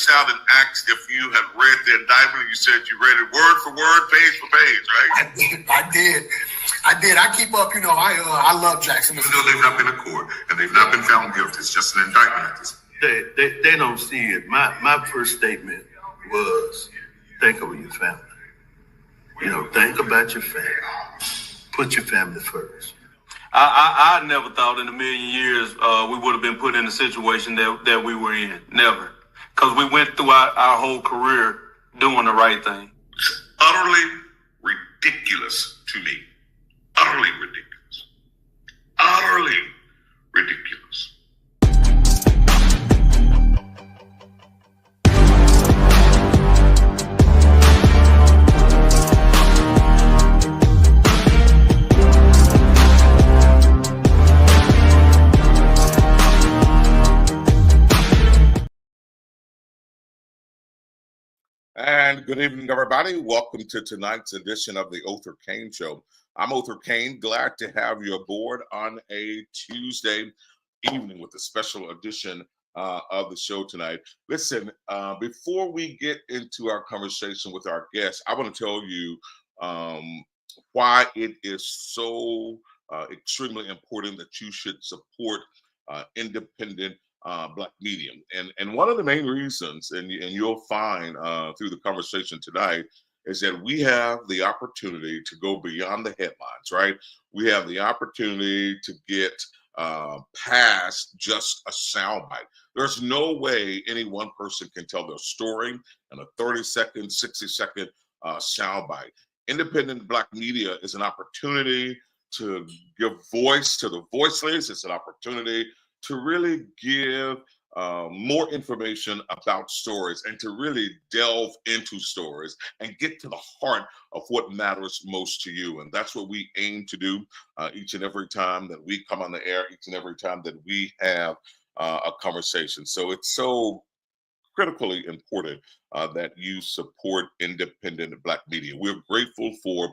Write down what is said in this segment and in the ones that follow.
reached out and asked if you had read the indictment. You said you read it word for word, page for page, right? I did. I keep up. I love Jackson. Even though they've not been in court and they've not been found guilty, it's just an indictment. They don't see it. My first statement was, think about your family. Think about your family. Put your family first. I never thought in a million years we would have been put in the situation that we were in. Never. Because we went through our whole career doing the right thing. It's utterly ridiculous to me. Utterly ridiculous. Utterly ridiculous. And good evening, everybody. Welcome to tonight's edition of the Othor Cain Show. I'm Othor Cain. Glad to have you aboard on a Tuesday evening with a special edition of the show tonight. Listen, before we get into our conversation with our guests, I want to tell you why it is so extremely important that you should support independent Black media. And one of the main reasons, and you'll find through the conversation tonight, is that we have the opportunity to go beyond the headlines, right? We have the opportunity to get past just a soundbite. There's no way any one person can tell their story in a 30-second, 60-second soundbite. Independent Black media is an opportunity to give voice to the voiceless. It's an opportunity to really give more information about stories and to really delve into stories and get to the heart of what matters most to you. And that's what we aim to do each and every time that we come on the air, each and every time that we have a conversation. So it's so critically important that you support independent Black media. We're grateful for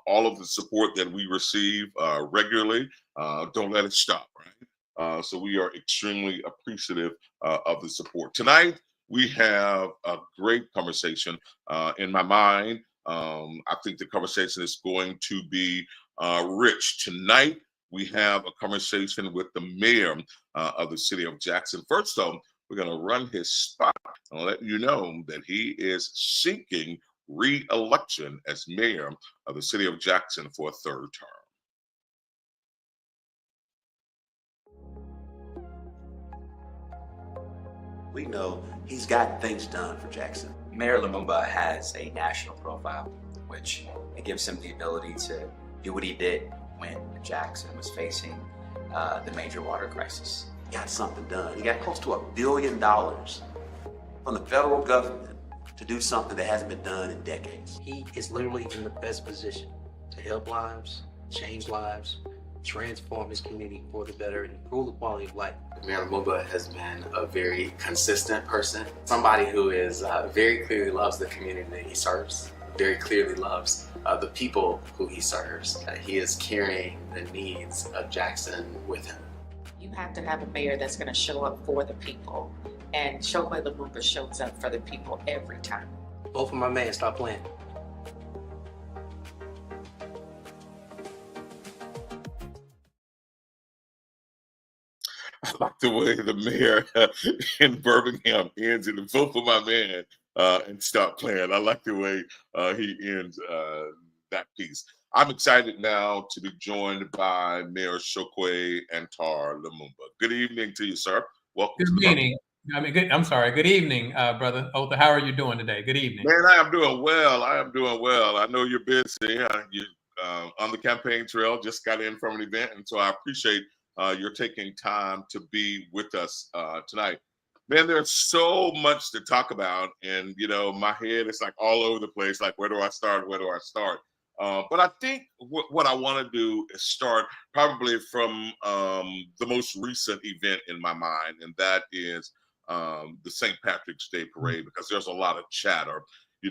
all of the support that we receive regularly. Don't let it stop, right? So we are extremely appreciative of the support. Tonight, we have a great conversation in my mind. I think the conversation is going to be rich. Tonight, we have a conversation with the mayor of the city of Jackson. First, though, we're going to run his spot and let you know that he is seeking re-election as mayor of the city of Jackson for a third term. We know he's gotten things done for Jackson. Mayor Lumumba has a national profile, which it gives him the ability to do what he did when Jackson was facing the major water crisis. He got something done. He got close to $1 billion from the federal government to do something that hasn't been done in decades. He is literally in the best position to help lives, change lives, transform his community for the better, and improve the quality of life. Mayor Lumumba has been a very consistent person, somebody who is very clearly loves the community that he serves, very clearly loves the people who he serves. He is carrying the needs of Jackson with him. You have to have a mayor that's going to show up for the people, and Chokwe Lumumba shows up for the people every time. Both of my man, stop playing. I like the way the mayor in Birmingham ends it. Vote for my man and stop playing. I like the way he ends that piece. I'm excited now to be joined by Mayor Chokwe Antar Lumumba. Good evening to you, sir. Welcome. Good evening. Good evening, brother Othor. How are you doing today? Good evening. Man, I am doing well. I know you're busy. You're on the campaign trail, just got in from an event, and so I appreciate you're taking time to be with us tonight. Man, there's so much to talk about, and my head is like all over the place. Like, where do I start? But I think what I want to do is start probably from the most recent event in my mind, and that is the St. Patrick's Day parade, because there's a lot of chatter,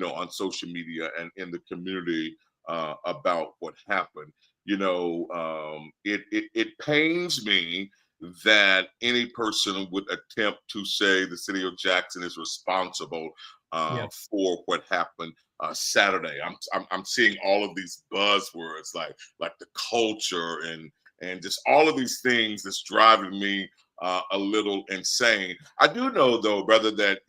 on social media and in the community about what happened. It pains me that any person would attempt to say the city of Jackson is responsible Yeah. for what happened Saturday. I'm seeing all of these buzzwords like the culture and just all of these things that's driving me a little insane. I do know though, brother, that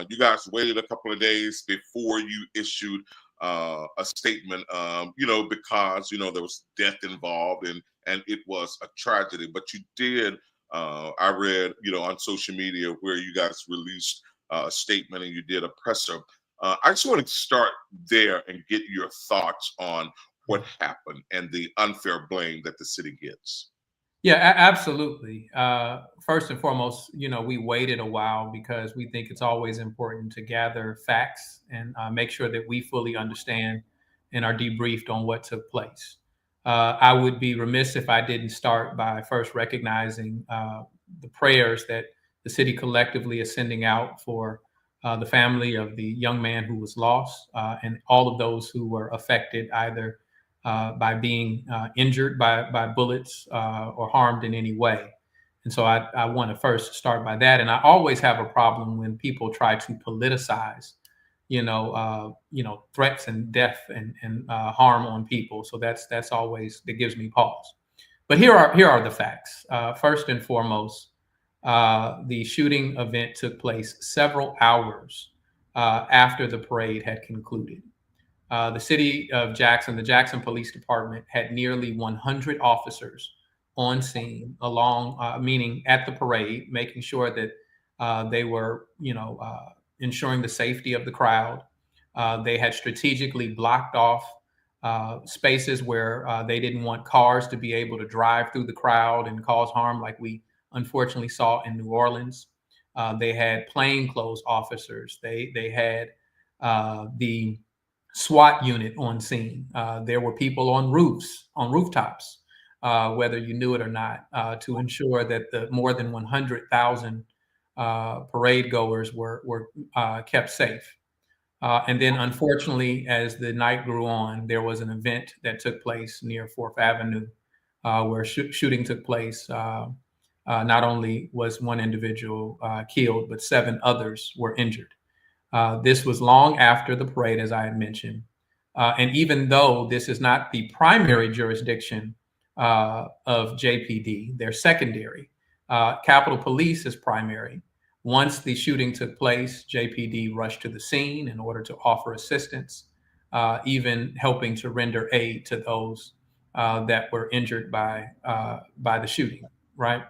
you guys waited a couple of days before you issued a statement, because there was death involved and it was a tragedy. But you did. I read, on social media where you guys released a statement and you did a presser. I just want to start there and get your thoughts on what happened and the unfair blame that the city gets. Yeah, absolutely. First and foremost, we waited a while because we think it's always important to gather facts and make sure that we fully understand and are debriefed on what took place. I would be remiss if I didn't start by first recognizing the prayers that the city collectively is sending out for the family of the young man who was lost and all of those who were affected either by being injured by bullets or harmed in any way. And so I want to first start by that. And I always have a problem when people try to politicize, threats and death and harm on people. So that's always, that gives me pause. But here are the facts. First and foremost, the shooting event took place several hours after the parade had concluded. The city of Jackson, the Jackson Police Department, had nearly 100 officers on scene, meaning at the parade, making sure that they were, ensuring the safety of the crowd. They had strategically blocked off spaces where they didn't want cars to be able to drive through the crowd and cause harm, like we unfortunately saw in New Orleans. They had plainclothes officers. They had the SWAT unit on scene. There were people on rooftops, whether you knew it or not, to ensure that the more than 100,000 parade goers were kept safe. And then, unfortunately, as the night grew on, there was an event that took place near 4th Avenue where shooting took place. Not only was one individual killed, but 7 others were injured. This was long after the parade, as I had mentioned. And even though this is not the primary jurisdiction of JPD, they're secondary. Capitol Police is primary. Once the shooting took place, JPD rushed to the scene in order to offer assistance, even helping to render aid to those that were injured by the shooting, right?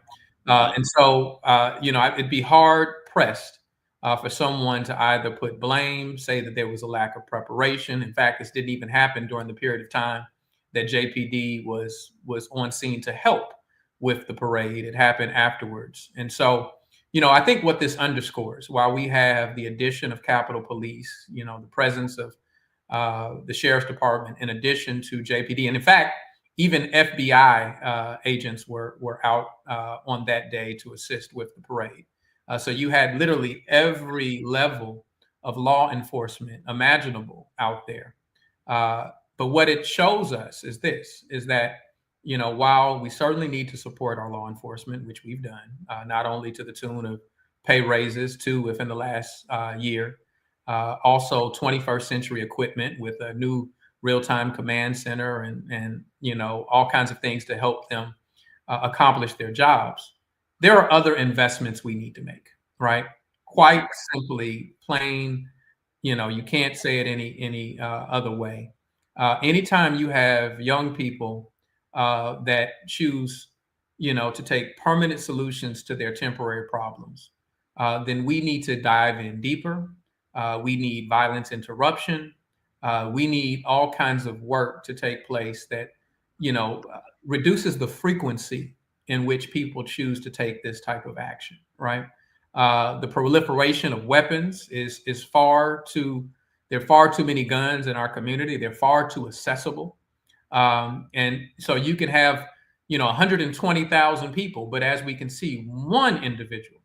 And so, it'd be hard pressed for someone to either put blame, say that there was a lack of preparation. In fact, this didn't even happen during the period of time that JPD was on scene to help with the parade. It happened afterwards. And so, I think what this underscores, while we have the addition of Capitol Police, the presence of the Sheriff's Department in addition to JPD, and in fact, even FBI agents were out on that day to assist with the parade. So you had literally every level of law enforcement imaginable out there. But what it shows us is that, while we certainly need to support our law enforcement, which we've done, not only to the tune of pay raises, 2 within the last year, also 21st century equipment with a new real-time command center and all kinds of things to help them accomplish their jobs. There are other investments we need to make, right? Quite simply, plain, you can't say it any other way. Anytime you have young people that choose, to take permanent solutions to their temporary problems, then we need to dive in deeper. We need violence interruption. We need all kinds of work to take place that, reduces the frequency in which people choose to take this type of action, right? The proliferation of weapons is there are far too many guns in our community. They're far too accessible. And so you can have, 120,000 people, but as we can see, one individual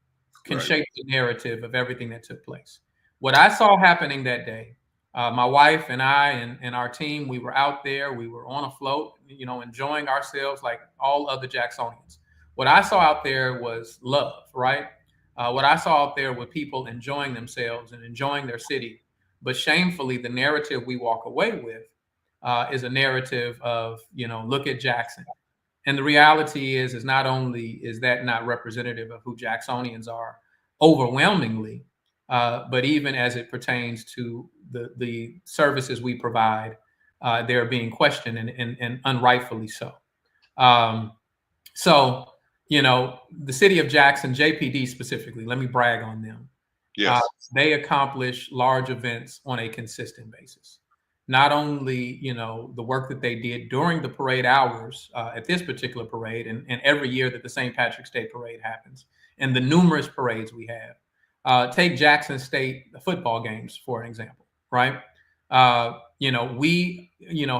can shape the narrative of everything that took place. What I saw happening that day, my wife and I and our team, we were out there, we were on a float, enjoying ourselves like all other Jacksonians. What I saw out there was love, right? What I saw out there were people enjoying themselves and enjoying their city. But shamefully, the narrative we walk away with is a narrative of, look at Jackson. And the reality is not only is that not representative of who Jacksonians are overwhelmingly, but even as it pertains to the services we provide, they're being questioned and unrightfully so. So, the city of Jackson, JPD specifically, let me brag on them. Yes. They accomplish large events on a consistent basis. Not only, the work that they did during the parade hours at this particular parade and every year that the St. Patrick's Day parade happens and the numerous parades we have. Take Jackson State football games, for an example, right? We,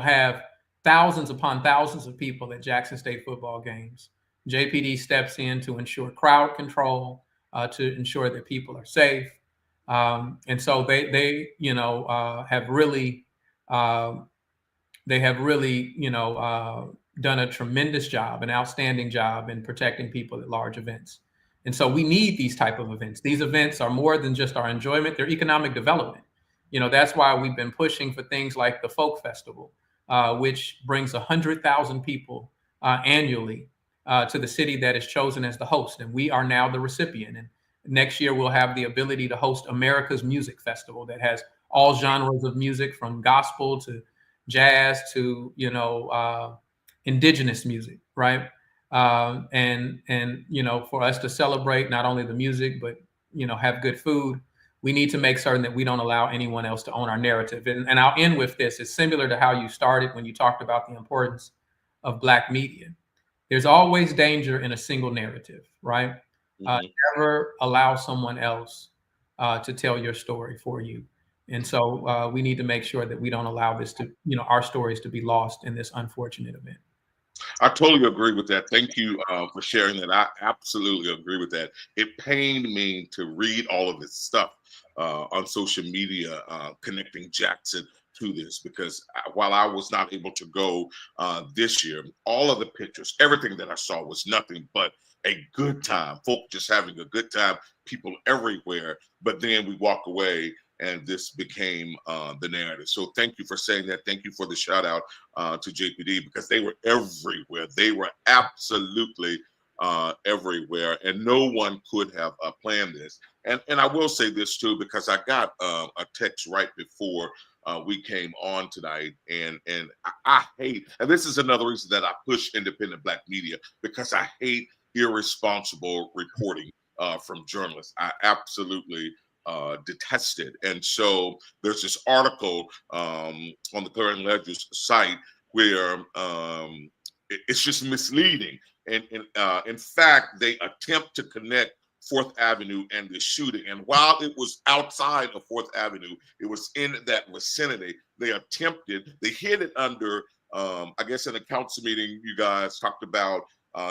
have thousands upon thousands of people at Jackson State football games. JPD steps in to ensure crowd control, to ensure that people are safe. And so they have really, done a tremendous job, an outstanding job in protecting people at large events. And so we need these type of events. These events are more than just our enjoyment, they're economic development. That's why we've been pushing for things like the Folk Festival, which brings 100,000 people annually to the city that is chosen as the host. And we are now the recipient. And next year, we'll have the ability to host America's Music Festival that has all genres of music, from gospel to jazz to, indigenous music, right? And for us to celebrate not only the music, but, have good food, we need to make certain that we don't allow anyone else to own our narrative. And I'll end with this. It's similar to how you started when you talked about the importance of Black media. There's always danger in a single narrative, right? Never allow someone else to tell your story for you. And so we need to make sure that we don't allow this to, our stories to be lost in this unfortunate event. I totally agree with that. Thank you for sharing that. I absolutely agree with that. It pained me to read all of this stuff on social media connecting Jackson to this, because while I was not able to go this year, all of the pictures, everything that I saw was nothing but a good time. Folk just having a good time, people everywhere. But then we walk away and this became the narrative. So thank you for saying that. Thank you for the shout out to JPD, because they were everywhere. They were absolutely everywhere, and no one could have planned this. And I will say this too, because I got a text right before we came on tonight, and I hate, and this is another reason that I push independent Black media, because I hate irresponsible reporting from journalists. I absolutely detested. And so there's this article on the Clarion Ledger's site where it's just misleading. And in fact, they attempt to connect 4th Avenue and the shooting. And while it was outside of 4th Avenue, it was in that vicinity. They hid it under, I guess in a council meeting, you guys talked about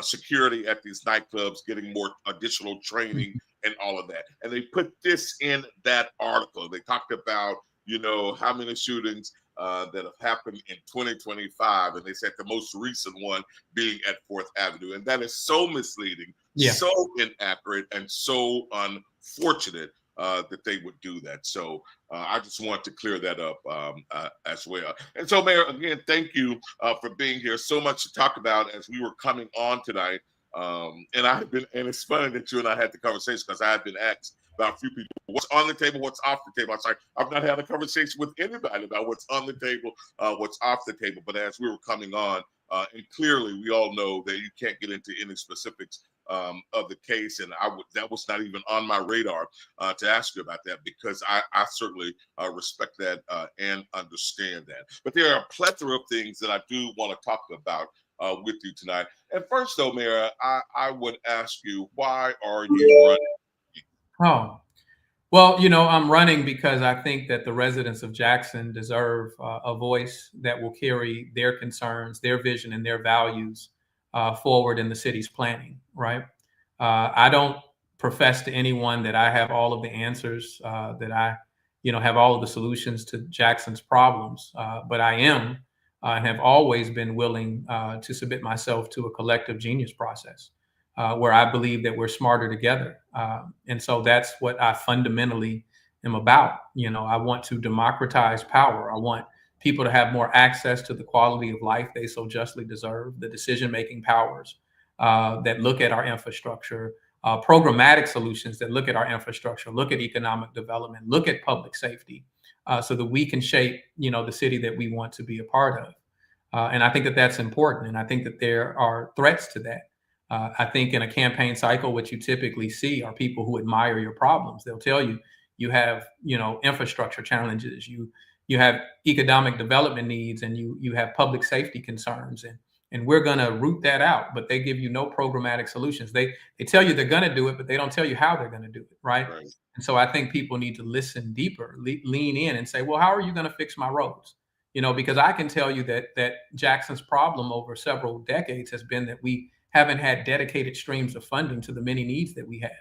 security at these nightclubs, getting more additional training and all of that. And they put this in that article. They talked about, how many shootings that have happened in 2025. And they said the most recent one being at 4th Avenue. And that is so misleading, so inaccurate, and so unfortunate that they would do that. So I just want to clear that up as well. And so, Mayor, again, thank you for being here. So much to talk about as we were coming on tonight. And it's funny that you and I had the conversation, because I have been asked about a few people, what's on the table, what's off the table. I'm sorry, I've not had a conversation with anybody about what's on the table, what's off the table. But as we were coming on, and clearly we all know that you can't get into any specifics of the case, and that was not even on my radar to ask you about that, because I certainly respect that and understand that. But there are a plethora of things that I do want to talk about with you tonight. And first, though, Mayor, I would ask you, why are you running? Oh, well, I'm running because I think that the residents of Jackson deserve a voice that will carry their concerns, their vision, and their values forward in the city's planning, right? I don't profess to anyone that I have all of the answers, that I, have all of the solutions to Jackson's problems, but I am and have always been willing to submit myself to a collective genius process. where I believe that we're smarter together. And so that's what I fundamentally am about. You know, I want to democratize power. I want people to have more access to the quality of life they so justly deserve, the decision-making powers that look at our infrastructure, programmatic solutions that look at our infrastructure, look at economic development, look at public safety, so that we can shape, you know, the city that we want to be a part of. And I think that that's important. And I think that there are threats to that. I think in a campaign cycle, what you typically see are people who admire your problems. They'll tell you, you have, you know, infrastructure challenges, you have economic development needs, and you have public safety concerns, and we're going to root that out. But they give you no programmatic solutions. They tell you they're going to do it, but they don't tell you how they're going to do it, right? And so I think people need to listen deeper, lean in, and say, well, how are you going to fix my roads? You know, because I can tell you that Jackson's problem over several decades has been that we haven't had dedicated streams of funding to the many needs that we have.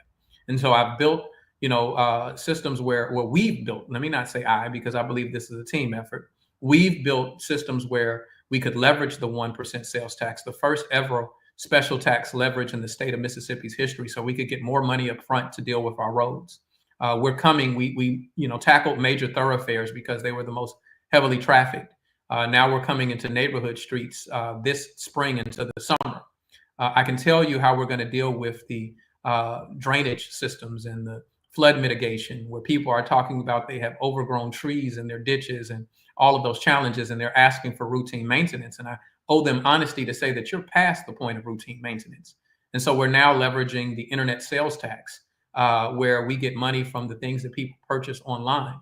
And so I've built, you know, systems where we've built, let me not say I, because I believe this is a team effort. We've built systems where we could leverage the 1% sales tax, the first ever special tax leverage in the state of Mississippi's history, so we could get more money up front to deal with our roads. We you know, tackled major thoroughfares because they were the most heavily trafficked. Now we're coming into neighborhood streets this spring into the summer. I can tell you how we're going to deal with the drainage systems and the flood mitigation, where people are talking about they have overgrown trees in their ditches and all of those challenges, and they're asking for routine maintenance. And I owe them honesty to say that you're past the point of routine maintenance. And so we're now leveraging the internet sales tax, where we get money from the things that people purchase online.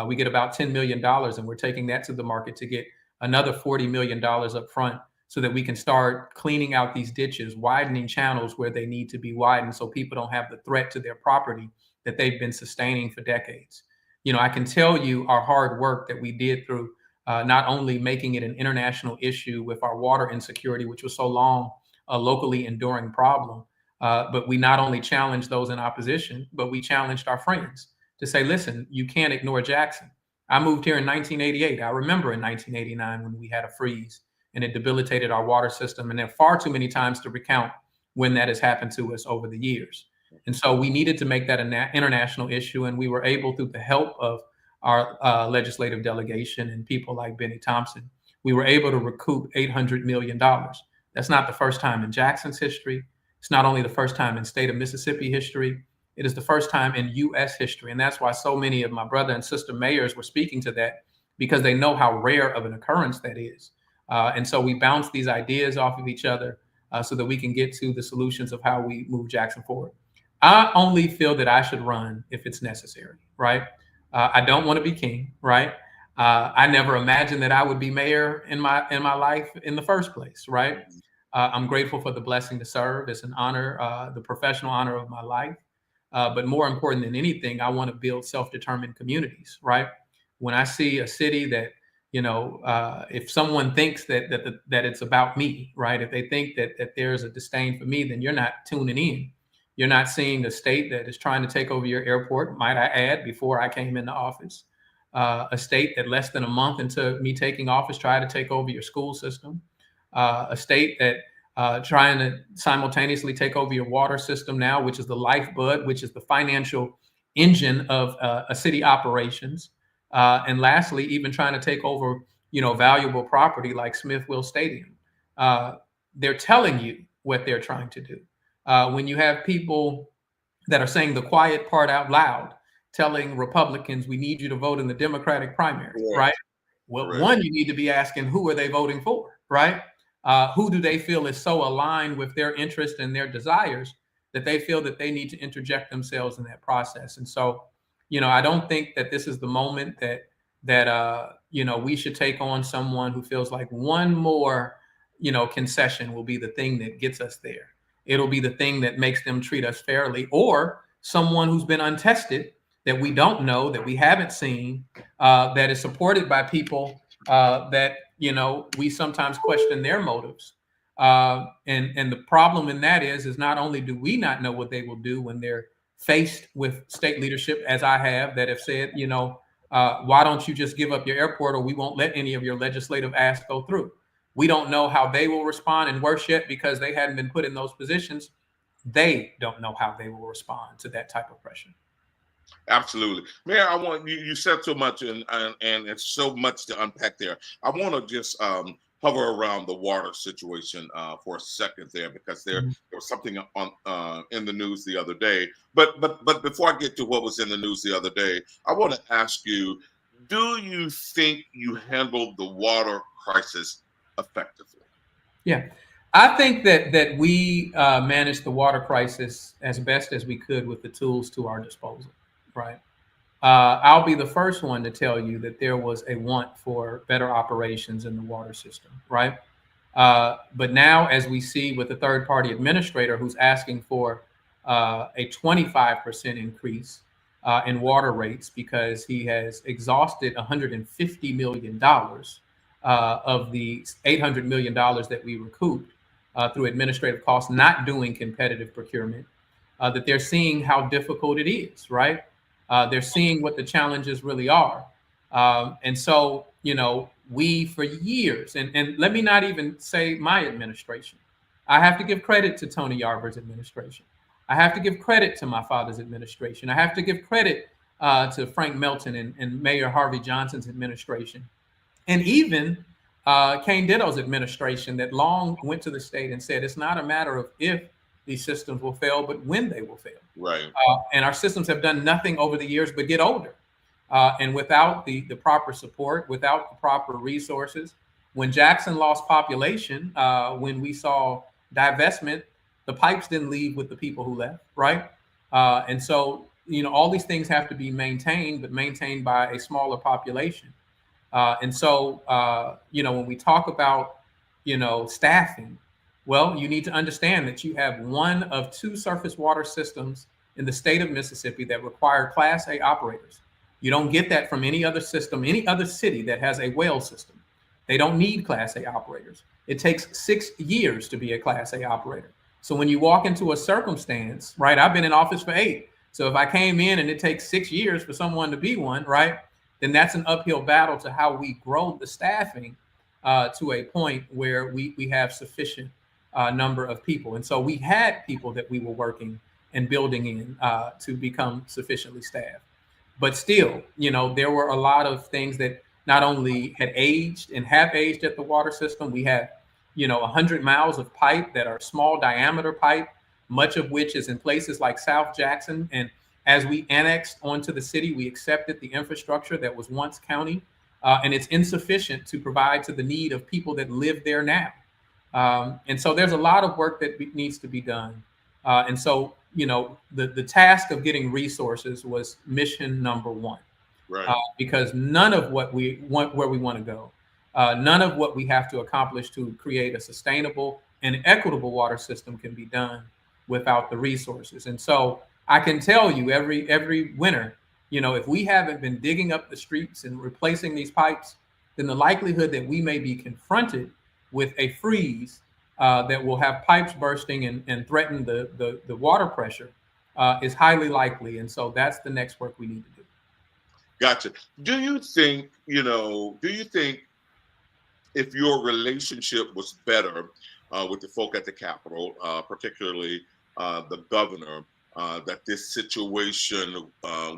We get about $10 million, and we're taking that to the market to get another $40 million up front, so that we can start cleaning out these ditches, widening channels where they need to be widened, so people don't have the threat to their property that they've been sustaining for decades. You know, I can tell you our hard work that we did through not only making it an international issue with our water insecurity, which was so long a locally enduring problem, but we not only challenged those in opposition, but we challenged our friends to say, listen, you can't ignore Jackson. I moved here in 1988. I remember in 1989 when we had a freeze and it debilitated our water system. And there are far too many times to recount when that has happened to us over the years. And so we needed to make that an international issue. And we were able, through the help of our legislative delegation and people like Benny Thompson, we were able to recoup $800 million. That's not the first time in Jackson's history. It's not only the first time in state of Mississippi history, it is the first time in U.S. history. And that's why so many of my brother and sister mayors were speaking to that, because they know how rare of an occurrence that is. And so we bounce these ideas off of each other so that we can get to the solutions of how we move Jackson forward. I only feel that I should run if it's necessary, right? I don't want to be king, right? I never imagined that I would be mayor in my life in the first place, right? I'm grateful for the blessing to serve. It's an honor, the professional honor of my life. But more important than anything, I want to build self-determined communities, right? When I see a city that, you know, if someone thinks that it's about me, right? If they think that there's a disdain for me, then you're not tuning in. You're not seeing a state that is trying to take over your airport, might I add, before I came into office. A state that less than a month into me taking office tried to take over your school system. A state that trying to simultaneously take over your water system now, which is the lifeblood, which is the financial engine of a city operations. And lastly, even trying to take over, you know, valuable property like Smith-Will Stadium. They're telling you what they're trying to do. When you have people that are saying the quiet part out loud, telling Republicans, we need you to vote in the Democratic primary, right? Well, one, you need to be asking, who are they voting for, right? Who do they feel is so aligned with their interest and their desires that they feel that they need to interject themselves in that process? And so, you know, I don't think that this is the moment that you know, we should take on someone who feels like one more, you know, concession will be the thing that gets us there. It'll be the thing that makes them treat us fairly, or someone who's been untested, that we don't know, that we haven't seen, that is supported by people that, you know, we sometimes question their motives. And the problem in that is not only do we not know what they will do when they're faced with state leadership, as I have, that have said, you know, why don't you just give up your airport, or we won't let any of your legislative asks go through. We don't know how they will respond, and worse yet, because they hadn't been put in those positions, they don't know how they will respond to that type of pressure. Absolutely, Mayor. I want you. You said so much, and it's so much to unpack there. I want to just hover around the water situation for a second there, because there was something on in the news the other day. But before I get to what was in the news the other day, I want to ask you: do you think you handled the water crisis effectively? Yeah, I think that we managed the water crisis as best as we could with the tools to our disposal. Right. I'll be the first one to tell you that there was a want for better operations in the water system. Right. But now, as we see with the third party administrator who's asking for a 25% increase in water rates because he has exhausted $150 million of the $800 million that we recouped through administrative costs, not doing competitive procurement, that they're seeing how difficult it is, right? They're seeing what the challenges really are. And so, we for years, and let me not even say my administration. I have to give credit to Tony Yarber's administration. I have to give credit to my father's administration. I have to give credit to Frank Melton and Mayor Harvey Johnson's administration. And even Cain Ditto's administration that long went to the state and said, it's not a matter of if these systems will fail, but when they will fail. Right. And our systems have done nothing over the years but get older. And without the proper support, without the proper resources, when Jackson lost population, when we saw divestment, the pipes didn't leave with the people who left, right? And so, all these things have to be maintained, but maintained by a smaller population. And so, when we talk about, staffing, well, you need to understand that you have one of two surface water systems in the state of Mississippi that require Class A operators. You don't get that from any other system, any other city that has a well system. They don't need Class A operators. It takes 6 years to be a Class A operator. So when you walk into a circumstance, right, I've been in office for 8. So if I came in and it takes 6 years for someone to be one, right, then that's an uphill battle to how we grow the staffing to a point where we have sufficient number of people. And so we had people that we were working and building in to become sufficiently staffed. But still, there were a lot of things that not only had aged and have aged at the water system. We have, 100 miles of pipe that are small diameter pipe, much of which is in places like South Jackson. And as we annexed onto the city, we accepted the infrastructure that was once county, and it's insufficient to provide to the need of people that live there now. And so there's a lot of work that needs to be done. And so, the task of getting resources was mission number one, right? Because none of what we want, where we want to go, none of what we have to accomplish to create a sustainable and equitable water system can be done without the resources. And so I can tell you every winter, if we haven't been digging up the streets and replacing these pipes, then the likelihood that we may be confronted with a freeze that will have pipes bursting and threaten the water pressure is highly likely. And so that's the next work we need to do. Gotcha. Do you think if your relationship was better with the folk at the Capitol, particularly the governor, that this situation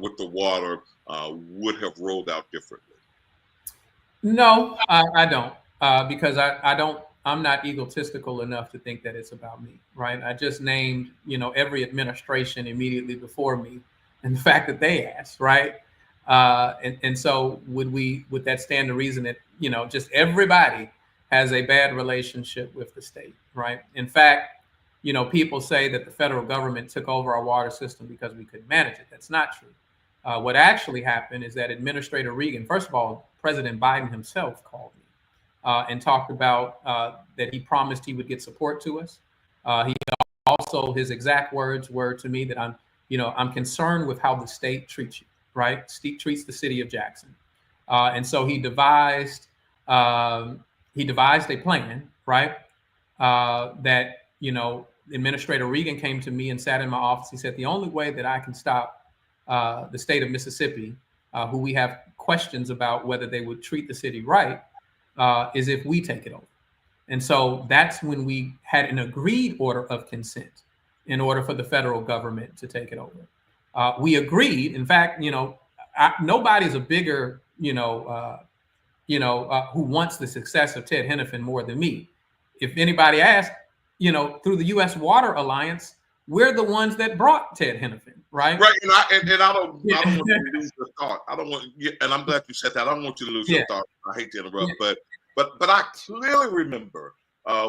with the water would have rolled out differently? No, I don't, because I'm not egotistical enough to think that it's about me, right? I just named, every administration immediately before me and the fact that they asked, right? And so would that stand to reason that, just everybody has a bad relationship with the state, right? In fact, people say that the federal government took over our water system because we couldn't manage it. That's not true. What actually happened is that Administrator Reagan, first of all, President Biden himself called me and talked about that he promised he would get support to us. He also, his exact words were to me that I'm concerned with how the state treats you, right? State treats the city of Jackson. And so he devised a plan, right? That, Administrator Reagan came to me and sat in my office. He said, the only way that I can stop the state of Mississippi, who we have questions about whether they would treat the city right, is if we take it over. And so that's when we had an agreed order of consent in order for the federal government to take it over. We agreed. In fact, nobody's a bigger, who wants the success of Ted Hennepin more than me. If anybody asks, through the U.S. Water Alliance, we're the ones that brought Ted Hennepin, right? Right, and I don't want you to lose your thought. I don't want you, and I'm glad you said that. I don't want you to lose your thought. I hate to interrupt, but I clearly remember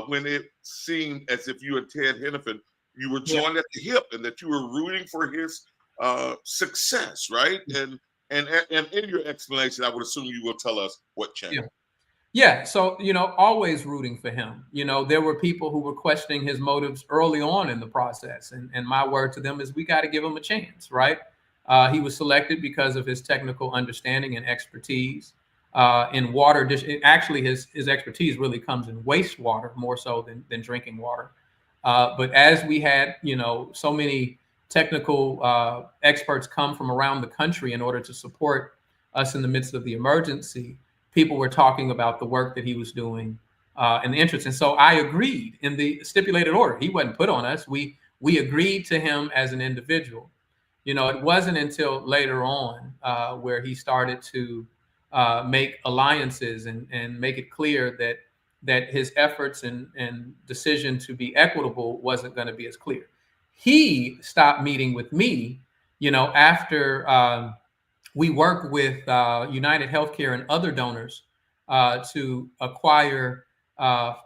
when it seemed as if you and Ted Hennepin, you were joined at the hip, and that you were rooting for his success, right? And in your explanation, I would assume you will tell us what changed. Yeah. So, always rooting for him. There were people who were questioning his motives early on in the process. And my word to them is we got to give him a chance, right? He was selected because of his technical understanding and expertise in water. Actually, his expertise really comes in wastewater more so than drinking water. But as we had, so many technical experts come from around the country in order to support us in the midst of the emergency, people were talking about the work that he was doing and the interest. And so I agreed in the stipulated order. He wasn't put on us. We agreed to him as an individual. It wasn't until later on where he started to make alliances and make it clear that his efforts and decision to be equitable wasn't going to be as clear. He stopped meeting with me, after we work with United Healthcare and other donors to acquire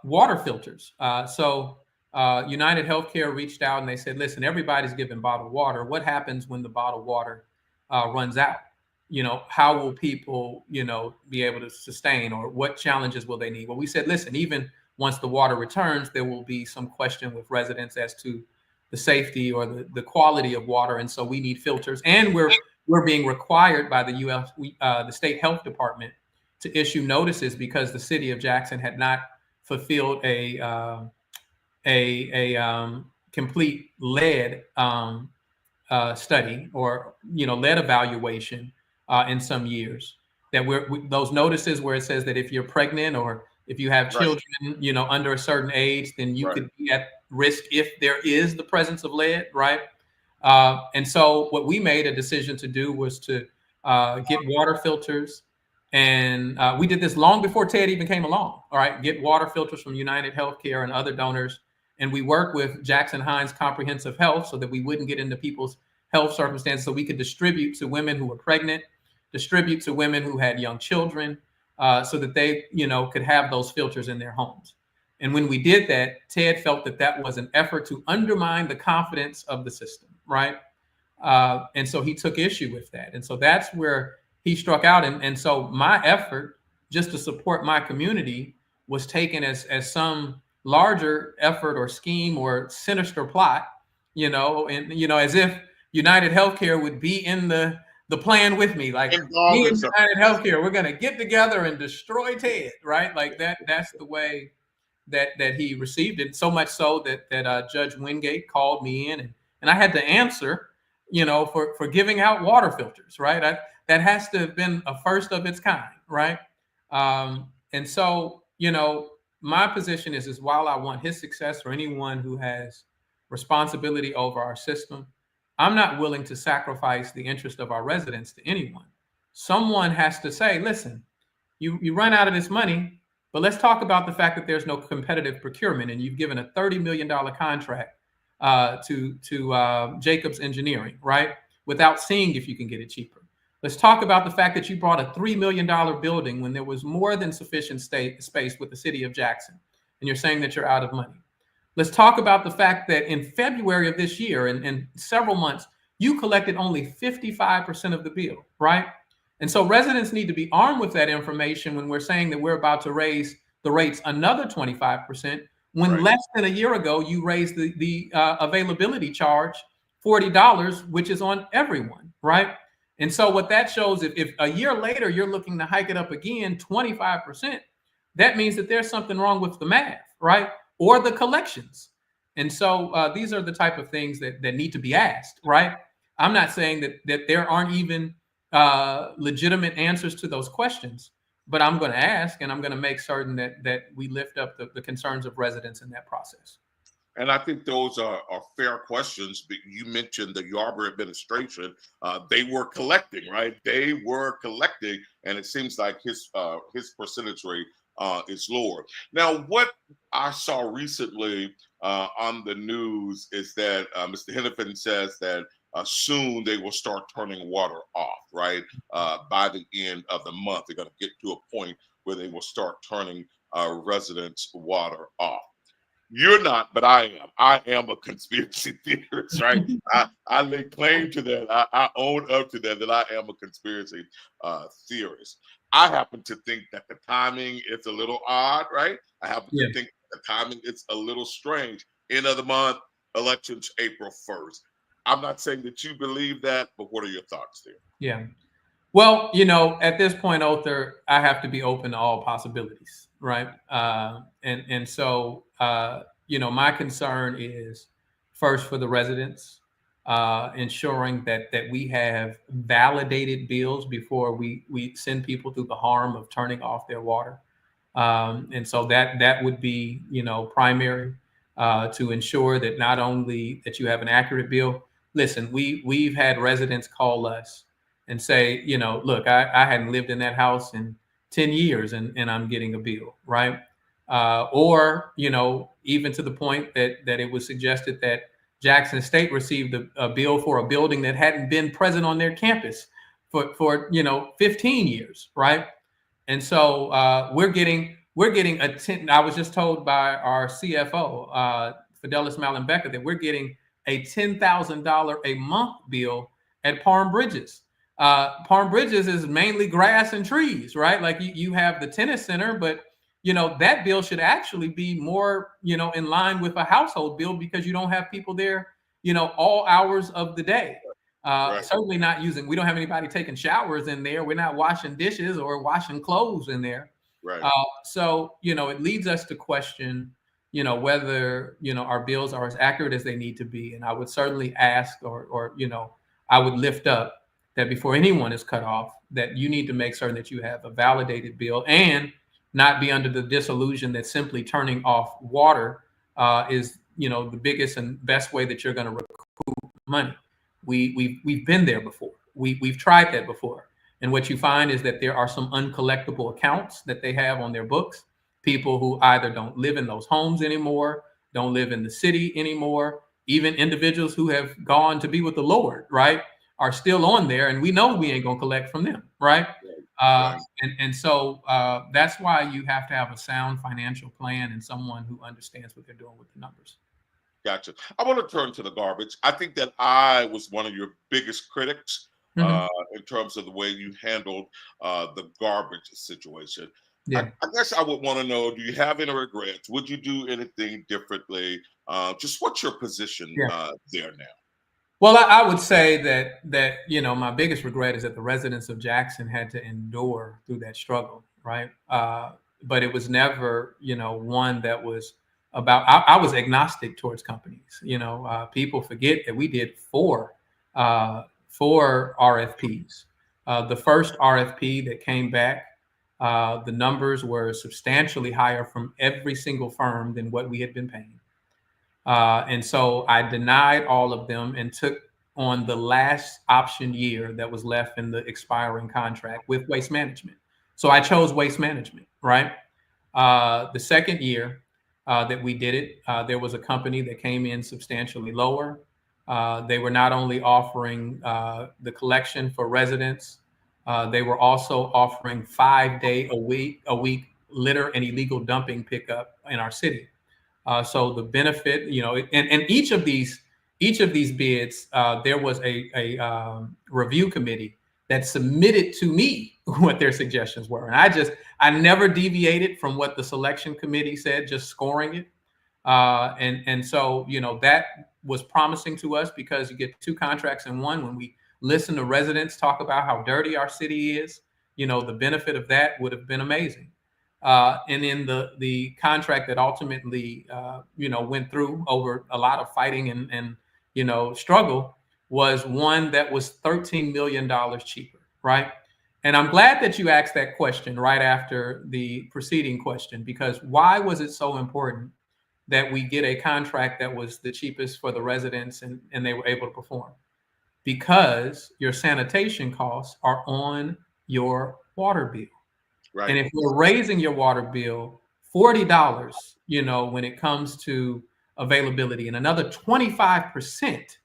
water filters. So United Healthcare reached out and they said, listen, everybody's given bottled water. What happens when the bottled water runs out? How will people, be able to sustain, or what challenges will they need? Well, we said, listen, even once the water returns, there will be some question with residents as to the safety or the quality of water. And so we need filters. And we're being required by the U.S. The state health department to issue notices because the city of Jackson had not fulfilled a complete lead study or lead evaluation in some years. That those notices where it says that if you're pregnant or if you have children, under a certain age, then you could be at risk if there is the presence of lead, right? And so what we made a decision to do was to get water filters. And we did this long before Ted even came along. All right, get water filters from United Healthcare and other donors. And we work with Jackson Hines Comprehensive Health so that we wouldn't get into people's health circumstances, so we could distribute to women who were pregnant, distribute to women who had young children, so that they, could have those filters in their homes. And when we did that, Ted felt that was an effort to undermine the confidence of the system, right? And so he took issue with that. And so that's where he struck out. And so my effort just to support my community was taken as some larger effort or scheme or sinister plot, as if United Healthcare would be in the plan with me, like me and United Healthcare, we're going to get together and destroy Ted, right? Like that's the way that he received it. So much so that Judge Wingate called me in and I had to answer, for giving out water filters, right? That has to have been a first of its kind, right? And so, my position is while I want his success or anyone who has responsibility over our system, I'm not willing to sacrifice the interest of our residents to anyone. Someone has to say, listen, you run out of this money, but let's talk about the fact that there's no competitive procurement and you've given a $30 million contract to Jacobs Engineering, right? Without seeing if you can get it cheaper. Let's talk about the fact that you brought a $3 million building when there was more than sufficient space with the city of Jackson, and you're saying that you're out of money. Let's talk about the fact that in February of this year, and several months, you collected only 55% of the bill, right? And so residents need to be armed with that information when we're saying that we're about to raise the rates another 25%, when less than a year ago, you raised the availability charge $40, which is on everyone, right? And so what that shows, if a year later you're looking to hike it up again 25%, that means that there's something wrong with the math, right? Or the collections. And so these are the type of things that need to be asked, right? I'm not saying that there aren't even legitimate answers to those questions, but I'm going to ask, and I'm going to make certain that we lift up the concerns of residents in that process. And I think those are fair questions. But you mentioned the Yarber administration; they were collecting, right? They were collecting, and it seems like his percentage rate is lower. Now, what I saw recently on the news is that Mr. Hennepin says that soon they will start turning water off, right? By the end of the month, they're going to get to a point where they will start turning residents' water off. You're not, but I am. I am a conspiracy theorist, right? I lay claim to that. I own up to that I am a conspiracy theorist. I happen to think that the timing is a little odd, right? I happen to think the timing is a little strange. End of the month, elections April 1st. I'm not saying that you believe that, but what are your thoughts there? Yeah. Well, you know, at this point, Othor, I have to be open to all possibilities, right? And so, you know, my concern is first for the residents, ensuring that we have validated bills before we send people through the harm of turning off their water. And so that would be, you know, primary to ensure that not only that you have an accurate bill. Listen, we've had residents call us and say, you know, look, I hadn't lived in that house in 10 years and I'm getting a bill, right? Or, you know, even to the point that it was suggested that Jackson State received a bill for a building that hadn't been present on their campus for you know, 15 years, right? And so we're getting I was just told by our CFO, Fidelis Malenbecker, that we're getting a $10,000 a month bill at Palm Bridges. Palm Bridges is mainly grass and trees, right? Like you have the tennis center, but you know that bill should actually be more, you know, in line with a household bill because you don't have people there, you know, all hours of the day. Certainly not using. We don't have anybody taking showers in there. We're not washing dishes or washing clothes in there. Right. So you know, it leads us to question, you know, whether, you know, our bills are as accurate as they need to be. And I would certainly ask, or you know, I would lift up that before anyone is cut off, that you need to make certain that you have a validated bill and not be under the disillusion that simply turning off water is, you know, the biggest and best way that you're going to recoup money. We've been there before. We've tried that before. And what you find is that there are some uncollectible accounts that they have on their books. People who either don't live in those homes anymore, don't live in the city anymore, even individuals who have gone to be with the Lord, right, are still on there, and we know we ain't gonna collect from them, right? And so that's why you have to have a sound financial plan and someone who understands what they're doing with the numbers. Gotcha. I want to turn to the garbage. I think that I was one of your biggest critics in terms of the way you handled the garbage situation. Yeah. I guess I would want to know, do you have any regrets? Would you do anything differently? Just what's your position there now? Well, I would say that you know, my biggest regret is that the residents of Jackson had to endure through that struggle, right? But it was never, you know, one that was about. I was agnostic towards companies. You know, people forget that we did four RFPs. The first RFP that came back, the numbers were substantially higher from every single firm than what we had been paying. And so I denied all of them and took on the last option year that was left in the expiring contract with Waste Management. So I chose Waste Management, right? The second year that we did it, there was a company that came in substantially lower. They were not only offering the collection for residents, they were also offering 5 day a week litter and illegal dumping pickup in our city. So the benefit, you know, and each of these bids, there was a review committee that submitted to me what their suggestions were, and I never deviated from what the selection committee said, just scoring it. And so, you know, that was promising to us because you get two contracts in one. When we listen to residents talk about how dirty our city is, you know, the benefit of that would have been amazing. And then the contract that ultimately, you know, went through over a lot of fighting and you know, struggle was one that was $13 million cheaper, right? And I'm glad that you asked that question right after the preceding question, because why was it so important that we get a contract that was the cheapest for the residents and they were able to perform? Because your sanitation costs are on your water bill. Right. And if you're raising your water bill $40, when it comes to availability, and another 25%,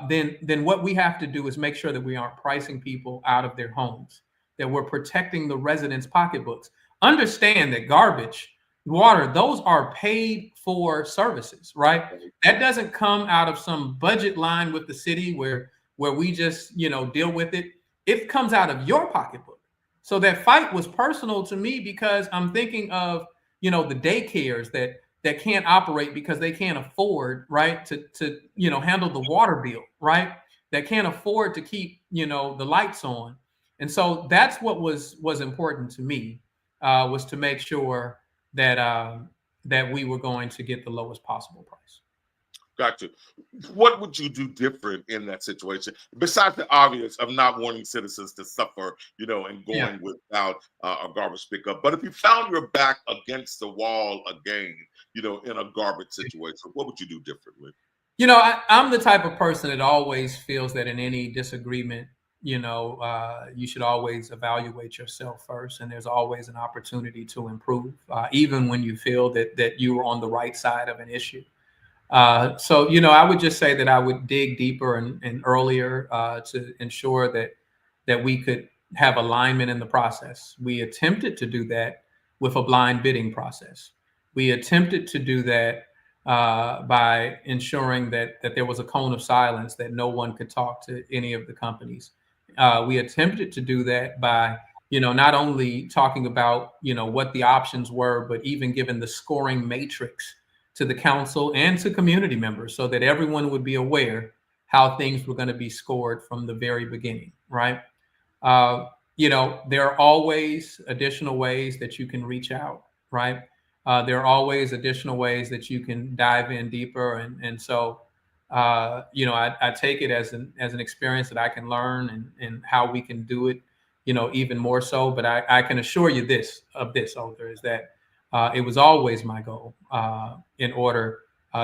then what we have to do is make sure that we aren't pricing people out of their homes, that we're protecting the residents' pocketbooks. Understand that garbage, water, those are paid for services, right? That doesn't come out of some budget line with the city where we just, deal with it. It comes out of your pocketbook. So that fight was personal to me because I'm thinking of, the daycares that can't operate because they can't afford, right, to handle the water bill, right? That can't afford to keep, the lights on. And so that's what was important to me, was to make sure that that we were going to get the lowest possible price. Gotcha. What would you do different in that situation, besides the obvious of not wanting citizens to suffer, and going without a garbage pickup? But if you found your back against the wall again, in a garbage situation, what would you do differently? I'm the type of person that always feels that in any disagreement, you should always evaluate yourself first, and there's always an opportunity to improve, even when you feel that you are on the right side of an issue. So, I would just say that I would dig deeper and earlier to ensure that we could have alignment in the process. We attempted to do that with a blind bidding process. We attempted to do that by ensuring that there was a cone of silence, that no one could talk to any of the companies. We attempted to do that by, not only talking about, what the options were, but even given the scoring matrix to the council and to community members so that everyone would be aware how things were going to be scored from the very beginning, right? There are always additional ways that you can reach out, right? There are always additional ways that you can dive in deeper. And so, I take it as an experience that I can learn and how we can do it, even more so. But I can assure you this, Othor, is that it was always my goal in order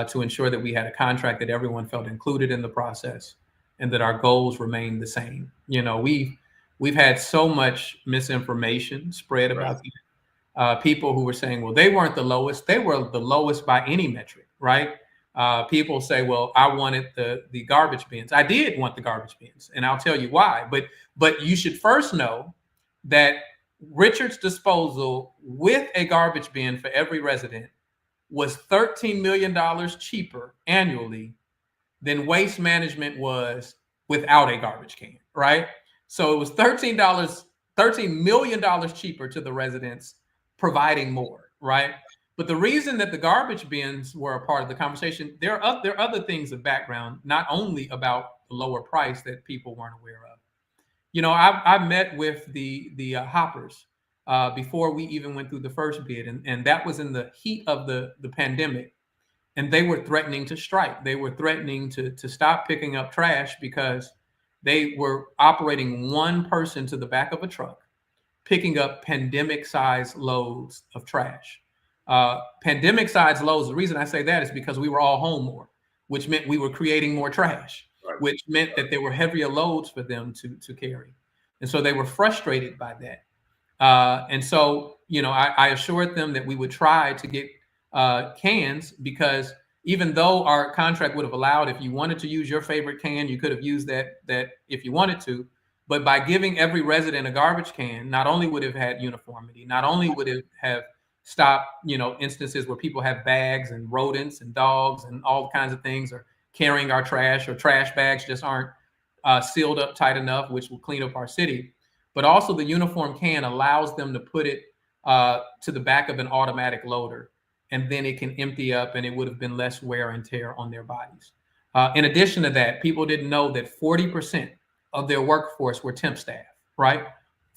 to ensure that we had a contract that everyone felt included in the process and that our goals remained the same. We've had so much misinformation spread about people who were saying, well, they weren't the lowest. They were the lowest by any metric, right? People say, well, I wanted the garbage bins. I did want the garbage bins, and I'll tell you why. But you should first know that Richard's disposal with a garbage bin for every resident was $13 million cheaper annually than Waste Management was without a garbage can, right? So it was $13 million cheaper to the residents, providing more, right? But the reason that the garbage bins were a part of the conversation, there are other things of background, not only about the lower price that people weren't aware of. I met with the hoppers before we even went through the first bid, and that was in the heat of the pandemic, and they were threatening to strike. They were threatening to stop picking up trash because they were operating one person to the back of a truck, picking up pandemic-sized loads of trash. Pandemic-sized loads, the reason I say that is because we were all home more, which meant we were creating more trash, which meant that there were heavier loads for them to carry. And so they were frustrated by that. And so, I assured them that we would try to get cans, because even though our contract would have allowed, if you wanted to use your favorite can, you could have used that if you wanted to. But by giving every resident a garbage can, not only would it have had uniformity, not only would it have stopped, instances where people have bags and rodents and dogs and all kinds of things are carrying our trash, or trash bags just aren't sealed up tight enough, which will clean up our city. But also the uniform can allows them to put it to the back of an automatic loader, and then it can empty up, and it would have been less wear and tear on their bodies. In addition to that, people didn't know that 40% of their workforce were temp staff, right?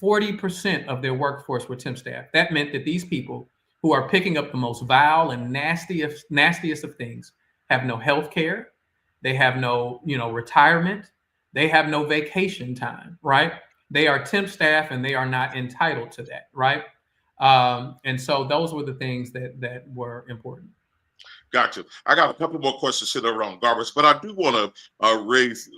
40% of their workforce were temp staff. That meant that these people who are picking up the most vile and nastiest of things have no health care. They have no, retirement. They have no vacation time, right? They are temp staff, and they are not entitled to that, right? And so those were the things that were important. Gotcha. I got a couple more questions here around garbage, but I do want to raise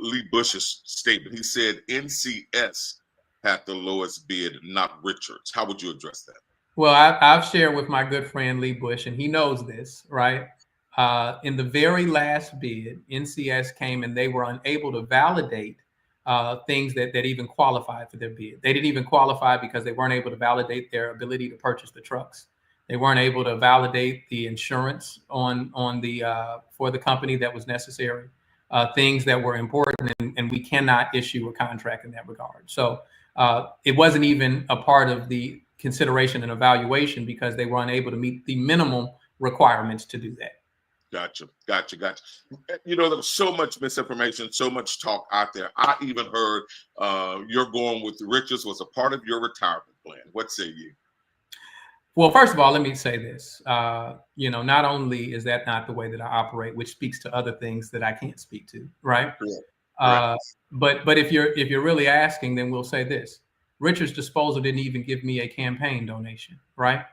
Lee Bush's statement. He said NCS had the lowest bid, not Richards. How would you address that? Well, I've shared with my good friend Lee Bush, and he knows this, right? In the very last bid, NCS came and they were unable to validate things that even qualified for their bid. They didn't even qualify because they weren't able to validate their ability to purchase the trucks. They weren't able to validate the insurance on the for the company that was necessary, things that were important, and we cannot issue a contract in that regard. So it wasn't even a part of the consideration and evaluation because they were unable to meet the minimum requirements to do that. Gotcha. You know, there was so much misinformation, so much talk out there. I even heard you're going with Richards was a part of your retirement plan. What say you? Well, first of all, let me say this. You know, not only is that not the way that I operate, which speaks to other things that I can't speak to, right? Correct. But if you're really asking, then we'll say this. Richards Disposal didn't even give me a campaign donation, right?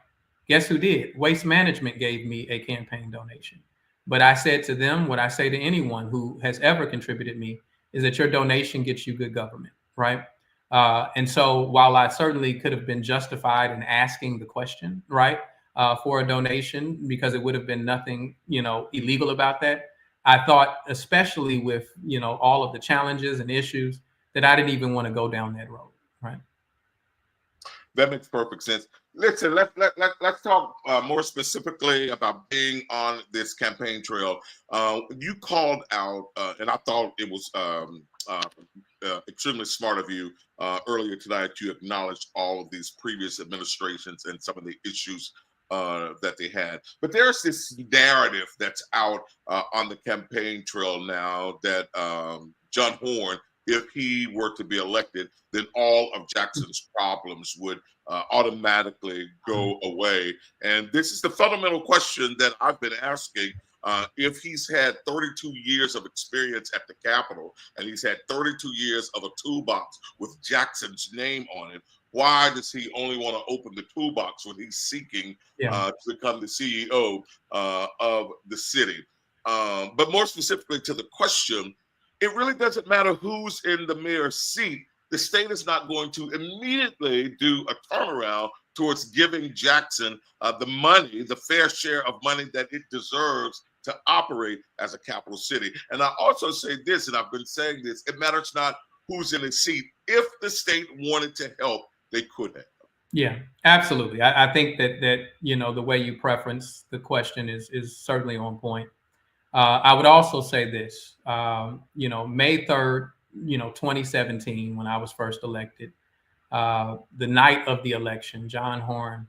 Guess who did? Waste Management gave me a campaign donation. But I said to them, what I say to anyone who has ever contributed me is that your donation gets you good government, right? And so while I certainly could have been justified in asking the question, right, for a donation, because it would have been nothing, you know, illegal about that, I thought, especially with, you know, all of the challenges and issues, that I didn't even want to go down that road, right? That makes perfect sense. Listen, let's talk more specifically about being on this campaign trail. You called out, and I thought it was extremely smart of you earlier tonight to acknowledge all of these previous administrations and some of the issues that they had. But there's this narrative that's out on the campaign trail now that John Horn, if he were to be elected, then all of Jackson's problems would automatically go away. And this is the fundamental question that I've been asking. If he's had 32 years of experience at the Capitol and he's had 32 years of a toolbox with Jackson's name on it, why does he only want to open the toolbox when he's seeking to become the CEO of the city? But more specifically to the question, it really doesn't matter who's in the mayor's seat. The state is not going to immediately do a turnaround towards giving Jackson the money, the fair share of money that it deserves to operate as a capital city. And I also say this, and I've been saying this, it matters not who's in the seat. If the state wanted to help, they could have. Yeah, absolutely. I think that you know, the way you preference the question is certainly on point. I would also say this, you know, May 3rd, you know, 2017, when I was first elected, the night of the election, John Horn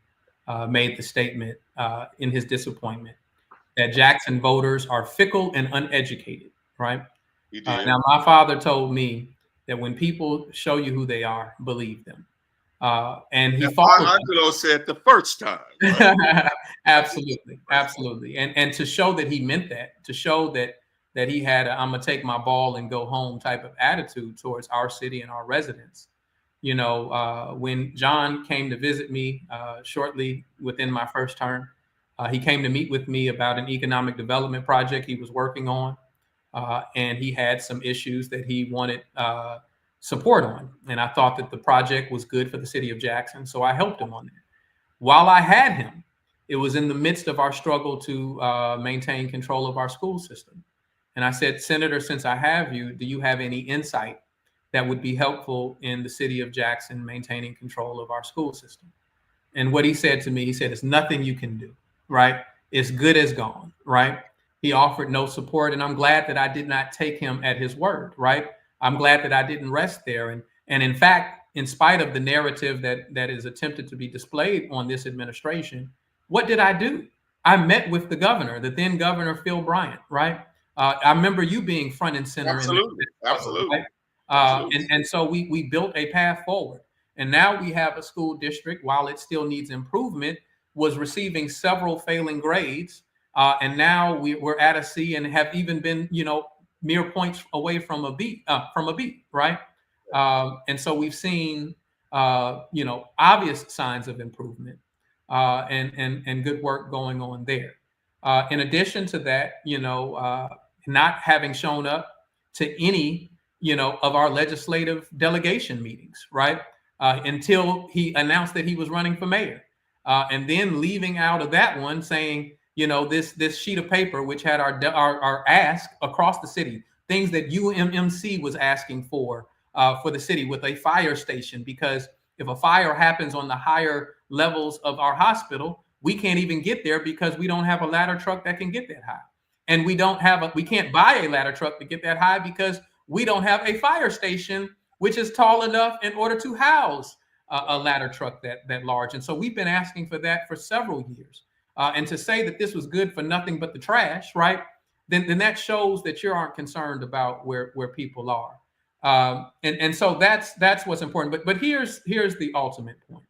made the statement in his disappointment that Jackson voters are fickle and uneducated, right? Now, my father told me that when people show you who they are, believe them. And he fought. Angelo said the first time. Right? Absolutely. And to show that he meant that, to show that he had a "I'm gonna take my ball and go home" type of attitude towards our city and our residents. You know, when John came to visit me shortly within my first term, he came to meet with me about an economic development project he was working on, and he had some issues that he wanted support on. And I thought that the project was good for the city of Jackson, so I helped him on that. While I had him, it was in the midst of our struggle to maintain control of our school system. And I said, "Senator, since I have you, do you have any insight that would be helpful in the city of Jackson maintaining control of our school system?" And what he said to me, he said, "It's nothing you can do, right? It's good as gone," right? He offered no support. And I'm glad that I did not take him at his word, right? I'm glad that I didn't rest there. And in fact, in spite of the narrative that is attempted to be displayed on this administration, what did I do? I met with the governor, the then Governor Phil Bryant, right? I remember you being front and center. Absolutely. Right? And so we built a path forward. And now we have a school district, while it still needs improvement, was receiving several failing grades. And now we're at a C and have even been, you know, mere points away from a B, right? And so we've seen, you know, obvious signs of improvement and good work going on there. In addition to that, not having shown up to any, of our legislative delegation meetings, right? Until he announced that he was running for mayor. And then leaving out of that one saying, this sheet of paper, which had our ask across the city, things that UMMC was asking for the city with a fire station, because if a fire happens on the higher levels of our hospital, we can't even get there because we don't have a ladder truck that can get that high. And we can't buy a ladder truck to get that high because we don't have a fire station which is tall enough in order to house a ladder truck that large. And so we've been asking for that for several years. And to say that this was good for nothing but the trash, right? Then that shows that you aren't concerned about where people are. And so that's what's important. But here's the ultimate point,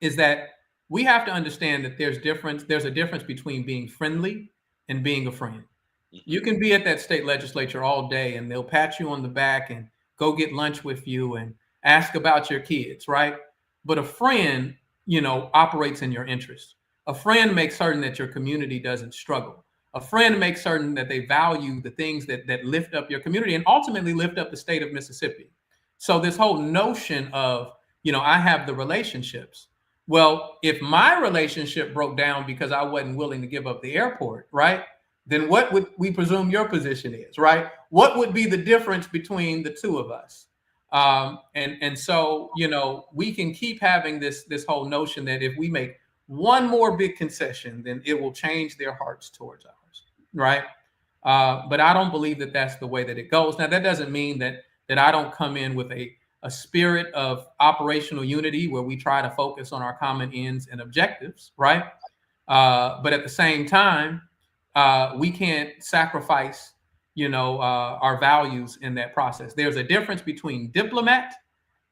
is that we have to understand that there's a difference between being friendly and being a friend. You can be at that state legislature all day and they'll pat you on the back and go get lunch with you and ask about your kids, right? But a friend, operates in your interest. A friend makes certain that your community doesn't struggle. A friend makes certain that they value the things that lift up your community and ultimately lift up the state of Mississippi. So this whole notion of, I have the relationships. Well, if my relationship broke down because I wasn't willing to give up the airport, right? Then what would we presume your position is, right? What would be the difference between the two of us? And so, we can keep having this whole notion that if we make one more big concession, then it will change their hearts towards ours, right? But I don't believe that that's the way that it goes. Now, that doesn't mean that I don't come in with a spirit of operational unity where we try to focus on our common ends and objectives, right? But at the same time, we can't sacrifice, our values in that process. There's a difference between diplomat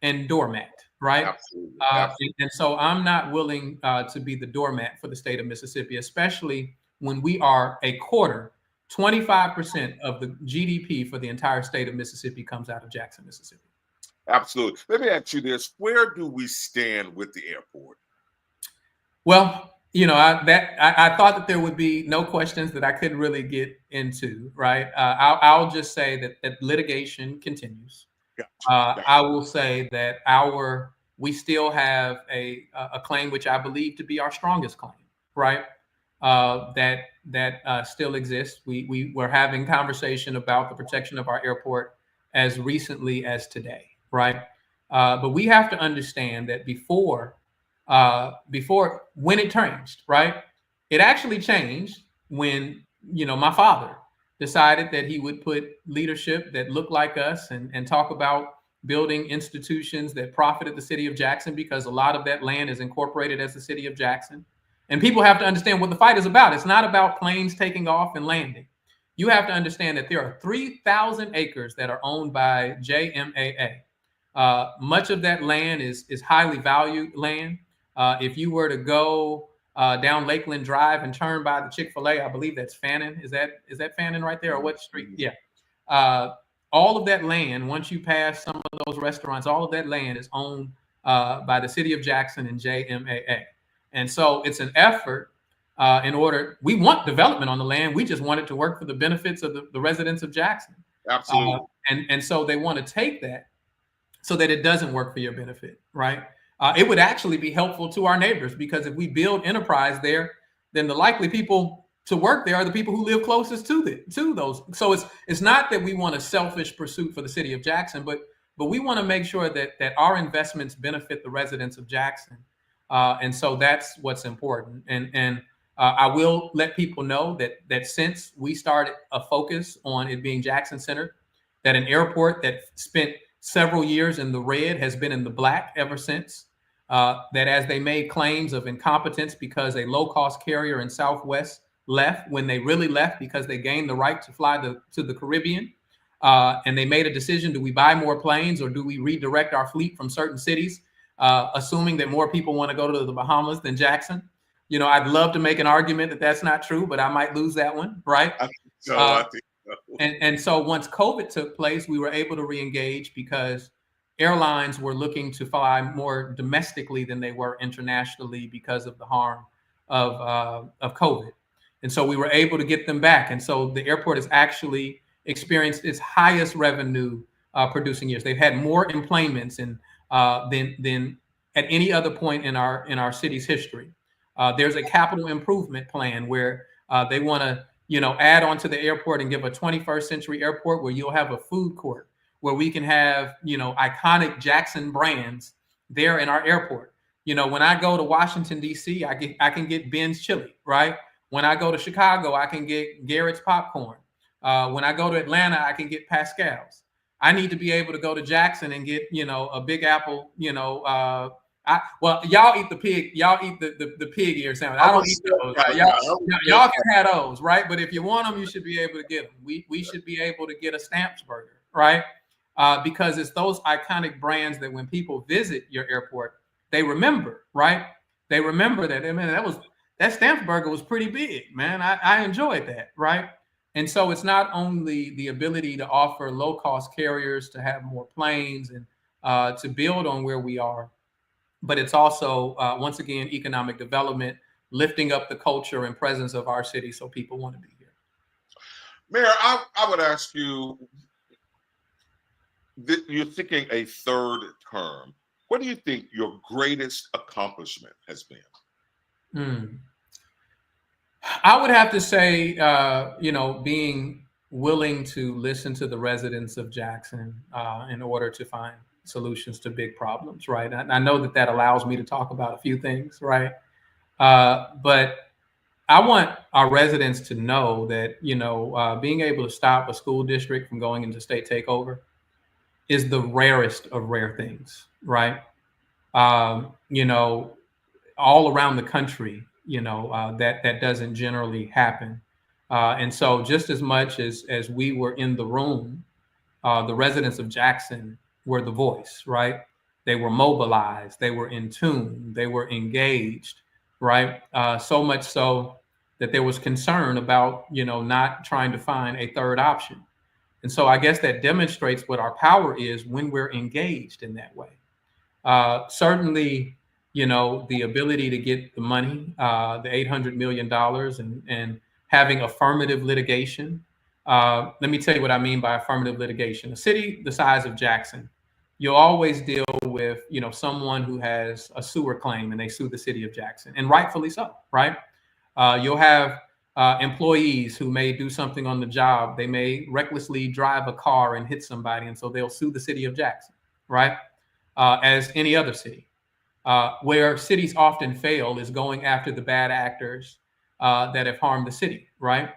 and doormat, right? Absolutely. And so I'm not willing to be the doormat for the state of Mississippi, especially when we are a quarter, 25% of the GDP for the entire state of Mississippi comes out of Jackson, Mississippi. Absolutely. Let me ask you this: where do we stand with the airport? Well, I thought that there would be no questions that I couldn't really get into, right? I'll just say that litigation continues. Gotcha. I will say that we still have a claim which I believe to be our strongest claim, right? That still exists. We were having conversation about the protection of our airport as recently as today, right? But we have to understand that before when it changed, right? It actually changed when, my father decided that he would put leadership that looked like us and talk about building institutions that profited the city of Jackson, because a lot of that land is incorporated as the city of Jackson. And people have to understand what the fight is about. It's not about planes taking off and landing. You have to understand that there are 3,000 acres that are owned by JMAA. Much of that land is highly valued land. If you were to go down Lakeland Drive and turn by the Chick-fil-A, I believe that's Fannin. Is that Fannin right there, or what street? Yeah. All of that land, once you pass some of those restaurants, all of that land is owned by the city of Jackson and JMAA. And so it's an effort we want development on the land. We just want it to work for the benefits of the residents of Jackson. Absolutely. And so they want to take that so that it doesn't work for your benefit, right? It would actually be helpful to our neighbors, because if we build enterprise there, then the likely people to work there are the people who live closest to those. So it's not that we want a selfish pursuit for the city of Jackson, but we want to make sure that our investments benefit the residents of Jackson. And so that's what's important. And I will let people know that since we started a focus on it being Jackson centered, that an airport that spent several years in the red has been in the black ever since. That as they made claims of incompetence because a low-cost carrier in Southwest left, when they really left because they gained the right to fly to the Caribbean, and they made a decision: do we buy more planes or do we redirect our fleet from certain cities, assuming that more people want to go to the Bahamas than Jackson? I'd love to make an argument that that's not true, but I might lose that one, right? I think so. And so once COVID took place, we were able to re-engage because airlines were looking to fly more domestically than they were internationally because of the harm of COVID. And so we were able to get them back. And so the airport has actually experienced its highest revenue producing years. They've had more employments than at any other point in our city's history. There's a capital improvement plan where they want to, add on to the airport and give a 21st century airport where you'll have a food court where we can have, iconic Jackson brands there in our airport. When I go to Washington, D.C., I can get Ben's chili, right? When I go to Chicago, I can get Garrett's popcorn. When I go to Atlanta, I can get Pascal's. I need to be able to go to Jackson and get, a Big Apple, y'all eat the pig. Y'all eat the pig ear sandwich. I don't eat those. Right? Y'all can have those, right? But if you want them, you should be able to get them. We should be able to get a Stamps burger, right? Because it's those iconic brands that when people visit your airport, they remember, right? They remember that. I mean, that Stamps burger was pretty big, man. I enjoyed that, right? And so it's not only the ability to offer low-cost carriers to have more planes and to build on where we are, but it's also, once again, economic development, lifting up the culture and presence of our city so people want to be here. Mayor, I would ask you, you're thinking a third term. What do you think your greatest accomplishment has been? I would have to say, being willing to listen to the residents of Jackson in order to find solutions to big problems, right? I know that allows me to talk about a few things, right? But I want our residents to know that, being able to stop a school district from going into state takeover is the rarest of rare things, right? All around the country, that doesn't generally happen. And so just as much as we were in the room, the residents of Jackson were the voice, right? They were mobilized, they were in tune, they were engaged, right? So much so that there was concern about, not trying to find a third option. And so I guess that demonstrates what our power is when we're engaged in that way. Certainly, the ability to get the money, the $800 million and having affirmative litigation. Let me tell you what I mean by affirmative litigation. A city the size of Jackson, you'll always deal with, someone who has a sewer claim and they sue the city of Jackson, and rightfully so, right? You'll have employees who may do something on the job. They may recklessly drive a car and hit somebody, and so they'll sue the city of Jackson, right? As any other city. Where cities often fail is going after the bad actors that have harmed the city, right?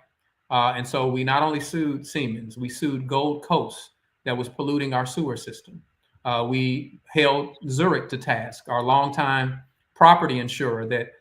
And so we not only sued Siemens, we sued Gold Coast that was polluting our sewer system. We held Zurich to task, our longtime property insurer that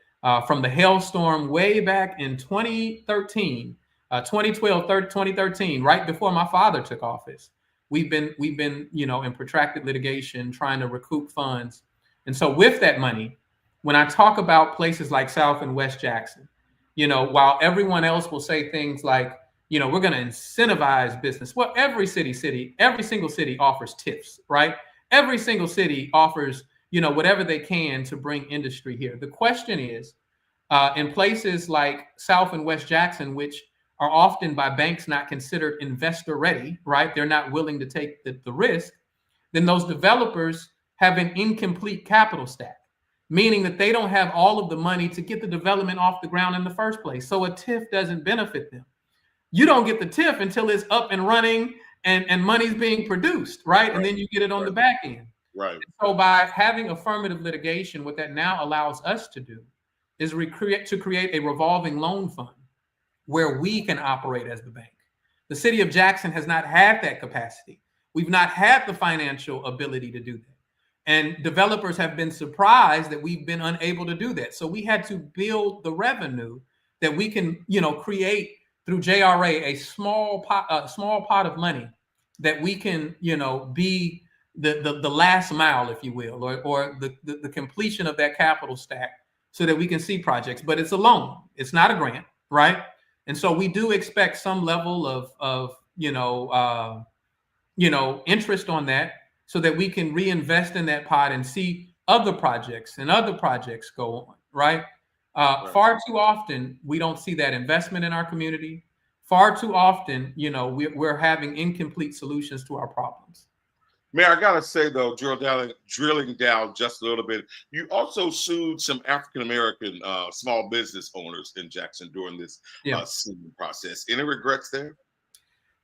from the hailstorm way back in 2013, 2013, right before my father took office, we've been in protracted litigation trying to recoup funds. And so with that money, when I talk about places like South and West Jackson, while everyone else will say things like, we're going to incentivize business. Well, every single city offers tips, right? Every single city offers, whatever they can to bring industry here. The question is, in places like South and West Jackson, which are often by banks not considered investor ready, right? They're not willing to take the risk. Then those developers have an incomplete capital stack, meaning that they don't have all of the money to get the development off the ground in the first place. So a TIF doesn't benefit them. You don't get the TIF until it's up and running and money's being produced, right? And then you get it on the back end. Right. And so by having affirmative litigation, what that now allows us to do is create a revolving loan fund where we can operate as the bank. The city of Jackson has not had that capacity. We've not had the financial ability to do that. And developers have been surprised that we've been unable to do that. So we had to build the revenue that we can, create through JRA, a small pot of money that we can, be the last mile, if you will, or the completion of that capital stack so that we can see projects. But it's a loan. It's not a grant, right? And so we do expect some level of interest on that, so that we can reinvest in that pot and see other projects go on, right? Far too often, we don't see that investment in our community. Far too often, we're having incomplete solutions to our problems. Mayor, I gotta say though, drilling down just a little bit, you also sued some African American small business owners in Jackson during this suing process. Any regrets there?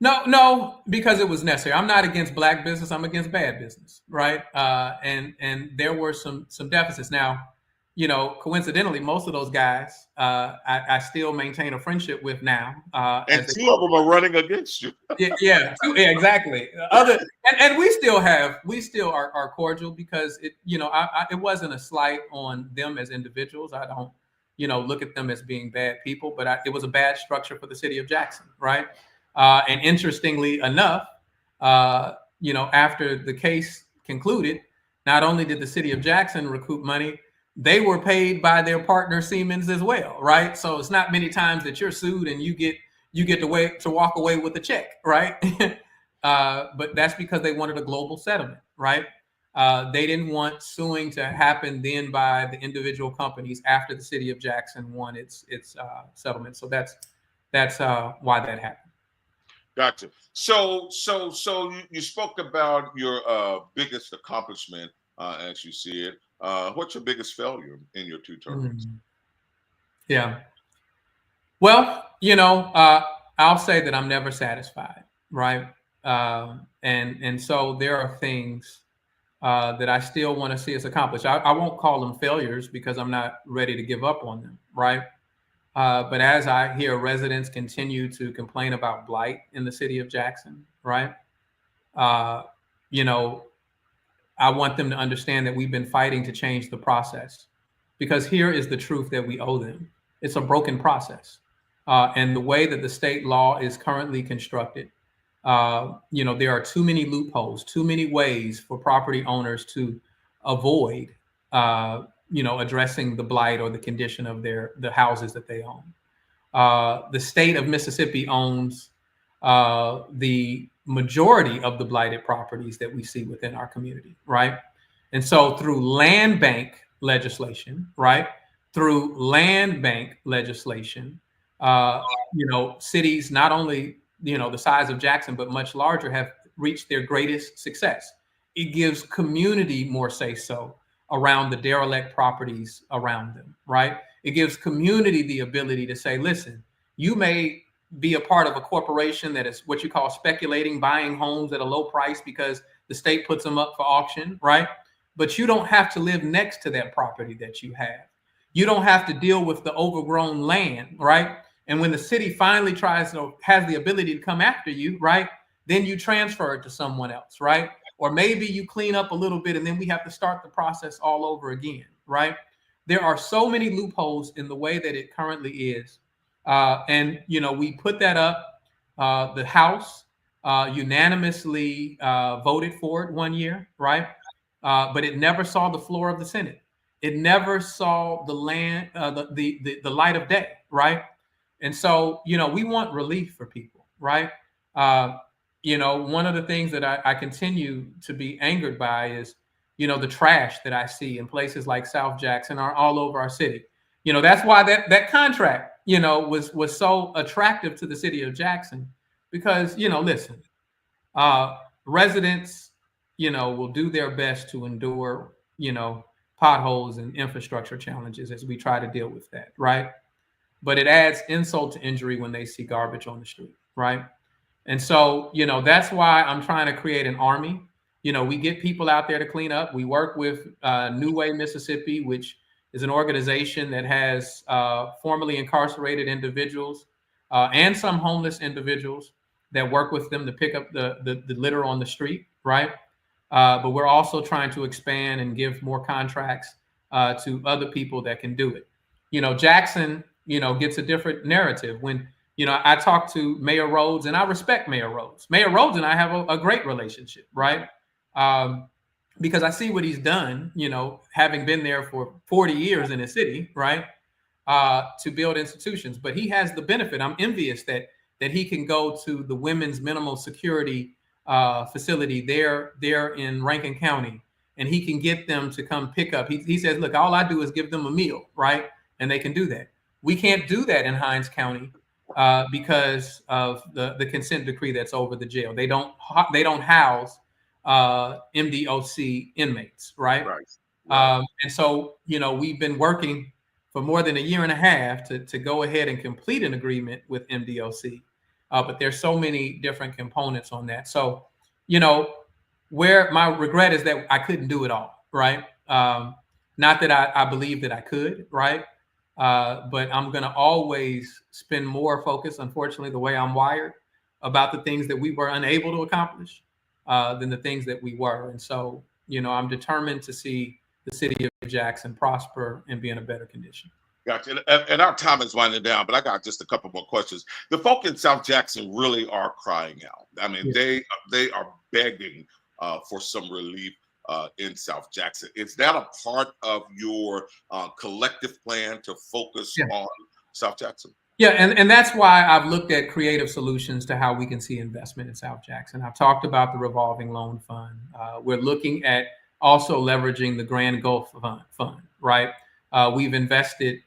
No, because it was necessary. I'm not against black business. I'm against bad business, right? And there were some deficits. Now, coincidentally, most of those guys I still maintain a friendship with now. And two of them are running against you. yeah, exactly. And we still are cordial because it wasn't a slight on them as individuals. I don't look at them as being bad people, but it was a bad structure for the city of Jackson, right? And interestingly enough, after the case concluded, not only did the city of Jackson recoup money, they were paid by their partner Siemens as well, right? So it's not many times that you're sued and you get to walk away with a check, right? But that's because they wanted a global settlement, right? They didn't want suing to happen then by the individual companies after the city of Jackson won its settlement. So that's why that happened. Gotcha. So you spoke about your biggest accomplishment, as you see it. What's your biggest failure in your 2 terms? Yeah. Well, I'll say that I'm never satisfied, right? And so there are things that I still want to see us accomplish. I won't call them failures because I'm not ready to give up on them, right? But as I hear residents continue to complain about blight in the city of Jackson, right? I want them to understand that we've been fighting to change the process, because here is the truth that we owe them. It's a broken process. And the way that the state law is currently constructed, there are too many loopholes, too many ways for property owners to avoid addressing the blight or the condition of the houses that they own. The state of Mississippi owns the majority of the blighted properties that we see within our community, right? And so through land bank legislation, right? Through land bank legislation, cities not only, the size of Jackson, but much larger, have reached their greatest success. It gives community more say-so around the derelict properties around them, right? It gives community the ability to say, listen, you may be a part of a corporation that is what you call speculating, buying homes at a low price because the state puts them up for auction, right? But you don't have to live next to that property that you have. You don't have to deal with the overgrown land, right? And when the city finally has the ability to come after you, right? Then you transfer it to someone else, right? Or maybe you clean up a little bit and then we have to start the process all over again, right? There are so many loopholes in the way that it currently is. And we put that up. The House unanimously voted for it one year, right? But it never saw the floor of the Senate. It never saw the light of day, right? And so, we want relief for people, right? One of the things that I continue to be angered by is, the trash that I see in places like South Jackson or all over our city. That's why that contract, was so attractive to the city of Jackson, because, listen, residents, will do their best to endure, potholes and infrastructure challenges as we try to deal with that, right? But it adds insult to injury when they see garbage on the street, right? And so, that's why I'm trying to create an army. We get people out there to clean up. We work with New Way Mississippi, which is an organization that has formerly incarcerated individuals and some homeless individuals that work with them to pick up the litter on the street, right? But we're also trying to expand and give more contracts to other people that can do it. Jackson, gets a different narrative. When, I talk to Mayor Rhodes, and I respect Mayor Rhodes. Mayor Rhodes and I have a great relationship, right? Because I see what he's done, having been there for 40 years in the city, right? To build institutions. But he has the benefit. I'm envious that he can go to the women's minimal security facility there in Rankin County, and he can get them to come pick up. He says, look, all I do is give them a meal, right? and they can do that. We can't do that in Hinds County because of the consent decree that's over the jail. They don't house MDOC inmates, right? And so, we've been working for more than a year and a half to go ahead and complete an agreement with MDOC. But there's so many different components on that. So, where my regret is that I couldn't do it all, right? Not that I believe that I could, right? But I'm going to always spend more focus, unfortunately, the way I'm wired, about the things that we were unable to accomplish than the things that we were. And so, I'm determined to see the city of Jackson prosper and be in a better condition. Gotcha. And our time is winding down, but I got just a couple more questions. The folk in South Jackson really are crying out. I mean, they are begging for some relief in South Jackson. Is that a part of your collective plan to focus on South Jackson? Yeah, and that's why I've looked at creative solutions to how we can see investment in South Jackson. I've talked about the revolving loan fund. We're looking at also leveraging the Grand Gulf Fund, right? We've invested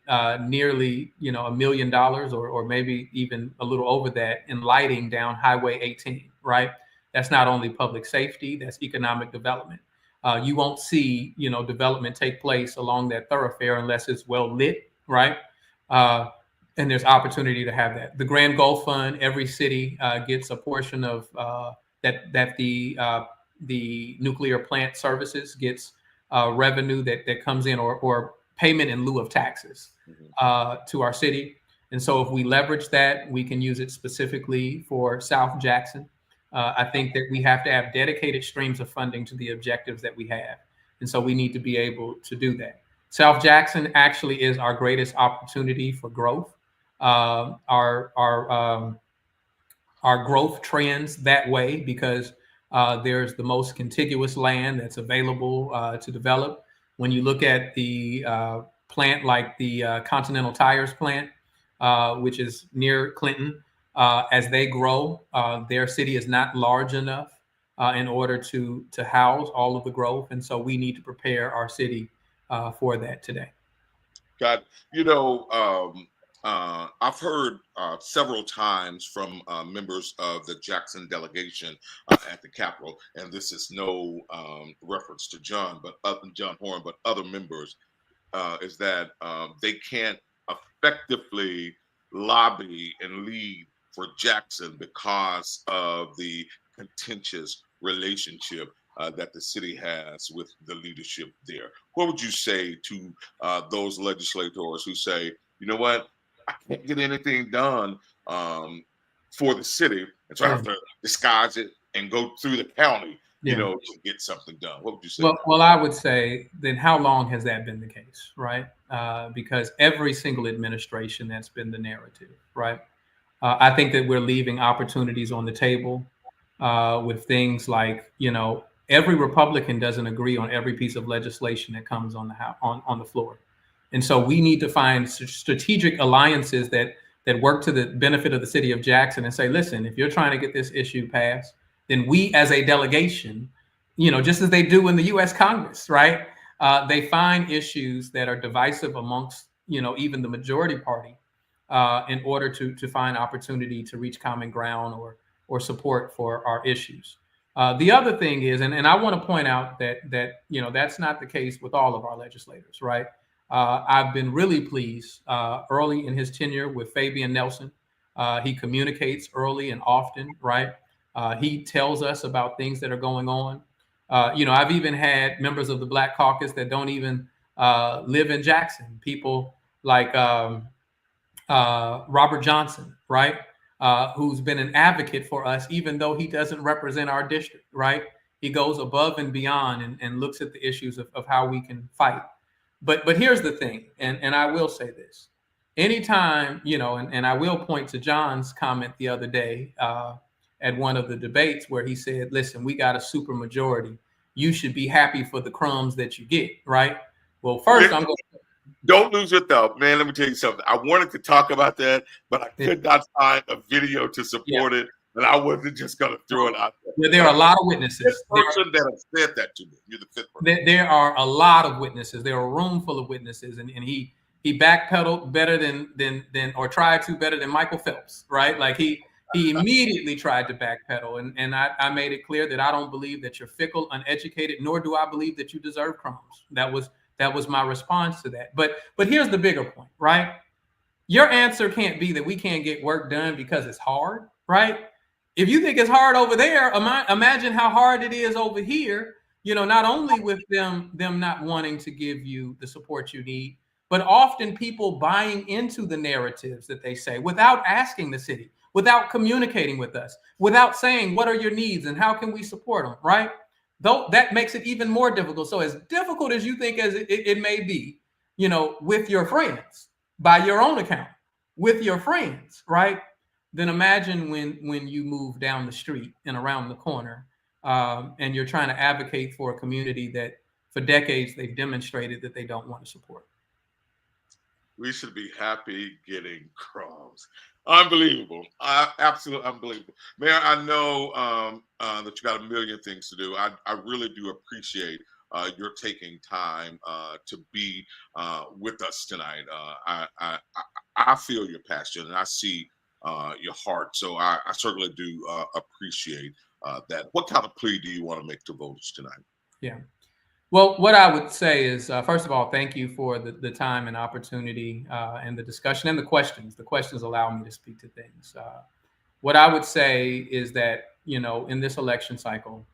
nearly, $1 million or maybe even a little over that in lighting down Highway 18, right? That's not only public safety, that's economic development. You won't see, development take place along that thoroughfare unless it's well lit, right? And there's opportunity to have that. The Grand Gulf Fund, every city gets a portion of that the nuclear plant services gets revenue that comes in or payment in lieu of taxes to our city. And so if we leverage that, we can use it specifically for South Jackson. I think that we have to have dedicated streams of funding to the objectives that we have. And so we need to be able to do that. South Jackson actually is our greatest opportunity for growth. Our growth trends that way because there's the most contiguous land that's available to develop. When you look at the plant like the Continental Tires plant, which is near Clinton, as they grow, their city is not large enough in order to house all of the growth. And so we need to prepare our city for that today. Got I've heard several times from members of the Jackson delegation at the Capitol, and this is no reference to John Horn, but other members, is that they can't effectively lobby and lead for Jackson because of the contentious relationship that the city has with the leadership there. What would you say to those legislators who say, you know what, I can't get anything done for the city, and so I have to disguise it and go through the county, to get something done? What would you say? Well, I would say, then how long has that been the case, right? Because every single administration, that's been the narrative, right? I think that we're leaving opportunities on the table with things like, every Republican doesn't agree on every piece of legislation that comes on the floor. And so we need to find strategic alliances that work to the benefit of the city of Jackson and say, listen, if you're trying to get this issue passed, then we as a delegation, just as they do in the U.S. Congress, right? They find issues that are divisive amongst, even the majority party in order to find opportunity to reach common ground or support for our issues. The other thing is, and I want to point out that that's not the case with all of our legislators, right? I've been really pleased early in his tenure with Fabian Nelson. He communicates early and often, right? He tells us about things that are going on. I've even had members of the Black Caucus that don't even live in Jackson. People like Robert Johnson, right? Who's been an advocate for us, even though he doesn't represent our district, right? He goes above and beyond and looks at the issues of how we can fight. But here's the thing, and I will say this. Anytime, and I will point to John's comment the other day at one of the debates where he said, listen, we got a super majority. You should be happy for the crumbs that you get, right? Well, first, I'm going to... Don't lose your thought, man. Let me tell you something. I wanted to talk about that, but I could not find a video to support it. And I wasn't just going to throw it out there. Yeah, there are a lot of witnesses. The person that has said that to me. You're the fifth person. There are a lot of witnesses. There are a room full of witnesses, and he he backpedaled better than or tried to better than Michael Phelps, right? Like he immediately tried to backpedal, and I made it clear that I don't believe that you're fickle, uneducated, nor do I believe that you deserve crumbs. That was my response to that. But here's the bigger point, right? Your answer can't be that we can't get work done because it's hard, right? If you think it's hard over there, imagine how hard it is over here. Not only with them not wanting to give you the support you need, but often people buying into the narratives that they say without asking the city, without communicating with us, without saying, what are your needs and how can we support them, right? Though that makes it even more difficult. So as difficult as you think as it may be, with your friends, by your own account, with your friends, right? Then imagine when you move down the street and around the corner, and you're trying to advocate for a community that for decades they've demonstrated that they don't want to support. We should be happy getting crumbs. Unbelievable. Absolutely unbelievable. Mayor, I know that you got a million things to do. I really do appreciate your taking time to be with us tonight. I feel your passion and I see your heart. So I certainly do appreciate that. What kind of plea do you want to make to voters tonight? Yeah. Well, what I would say is, first of all, thank you for the time and opportunity and the discussion and the questions. The questions allow me to speak to things. What I would say is that, in this election cycle,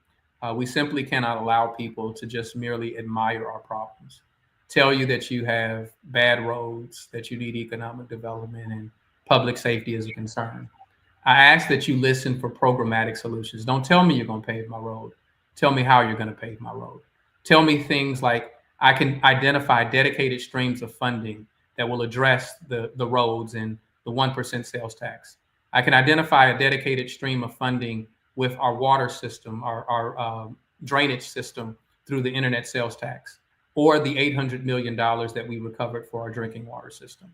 we simply cannot allow people to just merely admire our problems, tell you that you have bad roads, that you need economic development and public safety is a concern. I ask that you listen for programmatic solutions. Don't tell me you're going to pave my road. Tell me how you're going to pave my road. Tell me things like I can identify dedicated streams of funding that will address the roads and the 1% sales tax. I can identify a dedicated stream of funding with our water system, our drainage system through the internet sales tax, or the $800 million that we recovered for our drinking water system.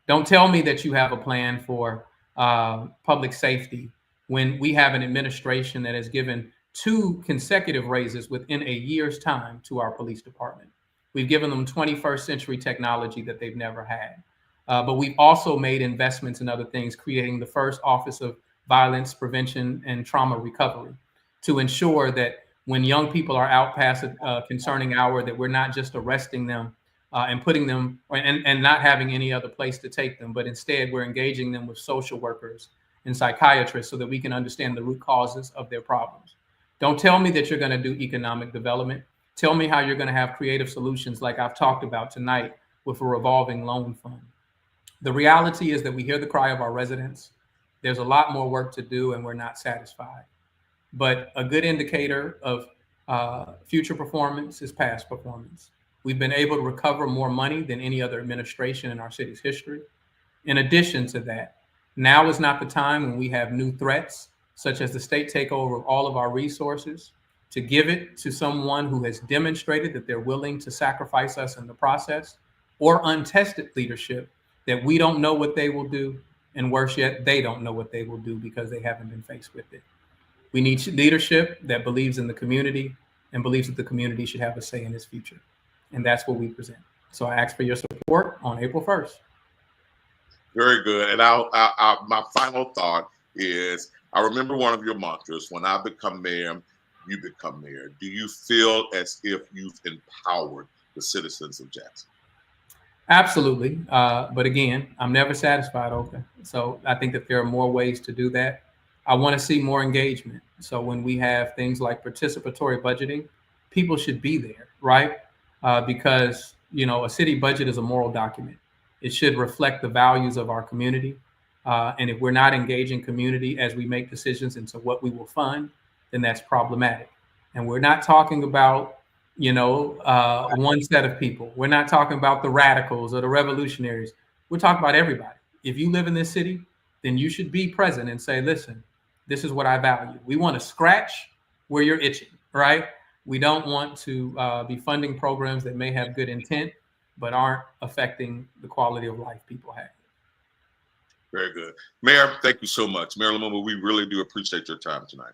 Don't tell me that you have a plan for public safety when we have an administration that has given 2 consecutive raises within a year's time to our police department. We've given them 21st century technology that they've never had. But we've also made investments in other things, creating the first Office of Violence Prevention and Trauma Recovery to ensure that when young people are out past a concerning hour, that we're not just arresting them and putting them and not having any other place to take them, but instead we're engaging them with social workers and psychiatrists so that we can understand the root causes of their problems. Don't tell me that you're going to do economic development. Tell me how you're going to have creative solutions like I've talked about tonight with a revolving loan fund. The reality is that we hear the cry of our residents. There's a lot more work to do and we're not satisfied. But a good indicator of future performance is past performance. We've been able to recover more money than any other administration in our city's history. In addition to that, now is not the time when we have new threats such as the state takeover of all of our resources, to give it to someone who has demonstrated that they're willing to sacrifice us in the process, or untested leadership that we don't know what they will do, and worse yet, they don't know what they will do because they haven't been faced with it. We need leadership that believes in the community and believes that the community should have a say in its future. And that's what we present. So I ask for your support on April 1st. Very good. And my final thought is, I remember one of your mantras, when I become mayor, you become mayor. Do you feel as if you've empowered the citizens of Jackson? Absolutely. But again, I'm never satisfied, Othor. So I think that there are more ways to do that. I want to see more engagement. So when we have things like participatory budgeting, people should be there, right? Because, a city budget is a moral document. It should reflect the values of our community. And if we're not engaging community as we make decisions into what we will fund, then that's problematic. And we're not talking about, one set of people. We're not talking about the radicals or the revolutionaries. We're talking about everybody. If you live in this city, then you should be present and say, listen, this is what I value. We want to scratch where you're itching, right? We don't want to be funding programs that may have good intent, but aren't affecting the quality of life people have. Very good. Mayor, thank you so much. Mayor Lumumba, we really do appreciate your time tonight.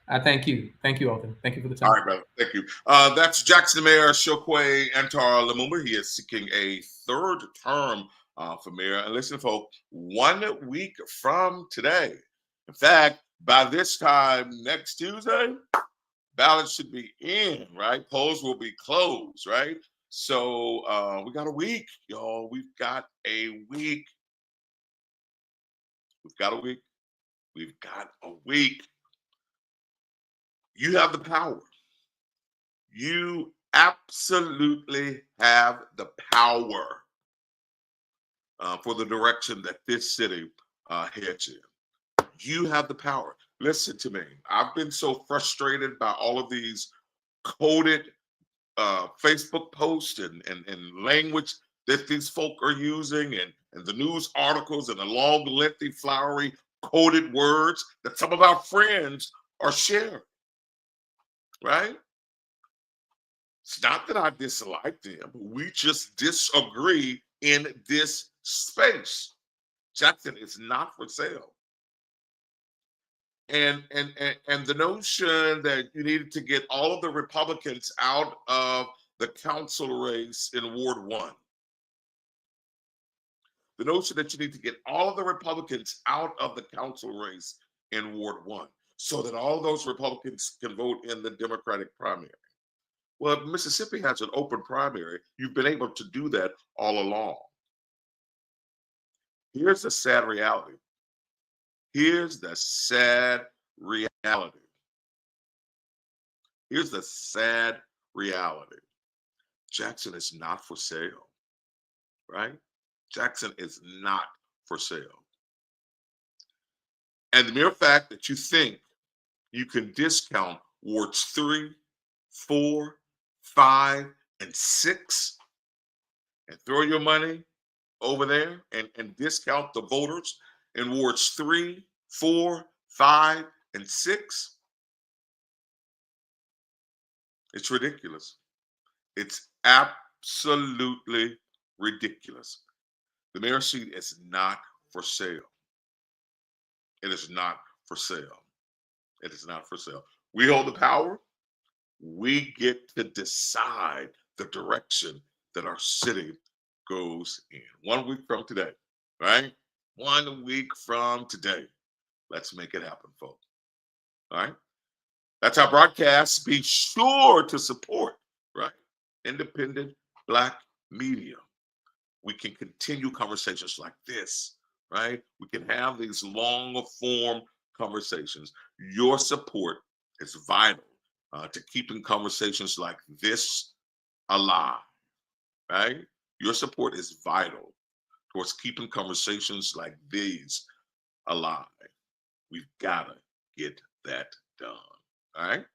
I thank you. Thank you, Othor. Thank you for the time. All right, brother. Thank you. That's Jackson Mayor Chokwe Antar Lumumba. He is seeking a third term for mayor. And listen, folks, 1 week from today, in fact, by this time next Tuesday, ballots should be in, right? Polls will be closed, right? So we got a week, y'all. We've got a week. We've got a week. We've got a week. You have the power. You absolutely have the power for the direction that this city heads in. You have the power. Listen to me. I've been so frustrated by all of these coded Facebook posts and language that these folk are using and the news articles and the long, lengthy, flowery, coded words that some of our friends are sharing, right? It's not that I dislike them. We just disagree in this space. Jackson is not for sale. And the notion that you needed to get all of the Republicans out of the council race in Ward 1. The notion that you need to get all of the Republicans out of the council race in Ward 1 so that all those Republicans can vote in the Democratic primary. Well, if Mississippi has an open primary, you've been able to do that all along. Here's the sad reality. Here's the sad reality. Here's the sad reality. Jackson is not for sale, right? Jackson is not for sale. And the mere fact that you think you can discount wards 3, 4, 5, and 6 and throw your money over there and discount the voters in wards 3, 4, 5, and 6. It's ridiculous. It's absolutely ridiculous. The mayor's seat is not for sale. It is not for sale. It is not for sale. We hold the power. We get to decide the direction that our city goes in. 1 week from today, right? 1 week from today. Let's make it happen, folks. All right? That's our broadcast. Be sure to support, right? Independent Black media. We can continue conversations like this, right? We can have these long form conversations. Your support is vital to keeping conversations like this alive, right? Your support is vital towards keeping conversations like these alive. We've got to get that done, all right?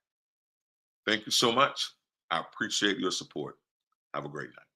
Thank you so much. I appreciate your support. Have a great night.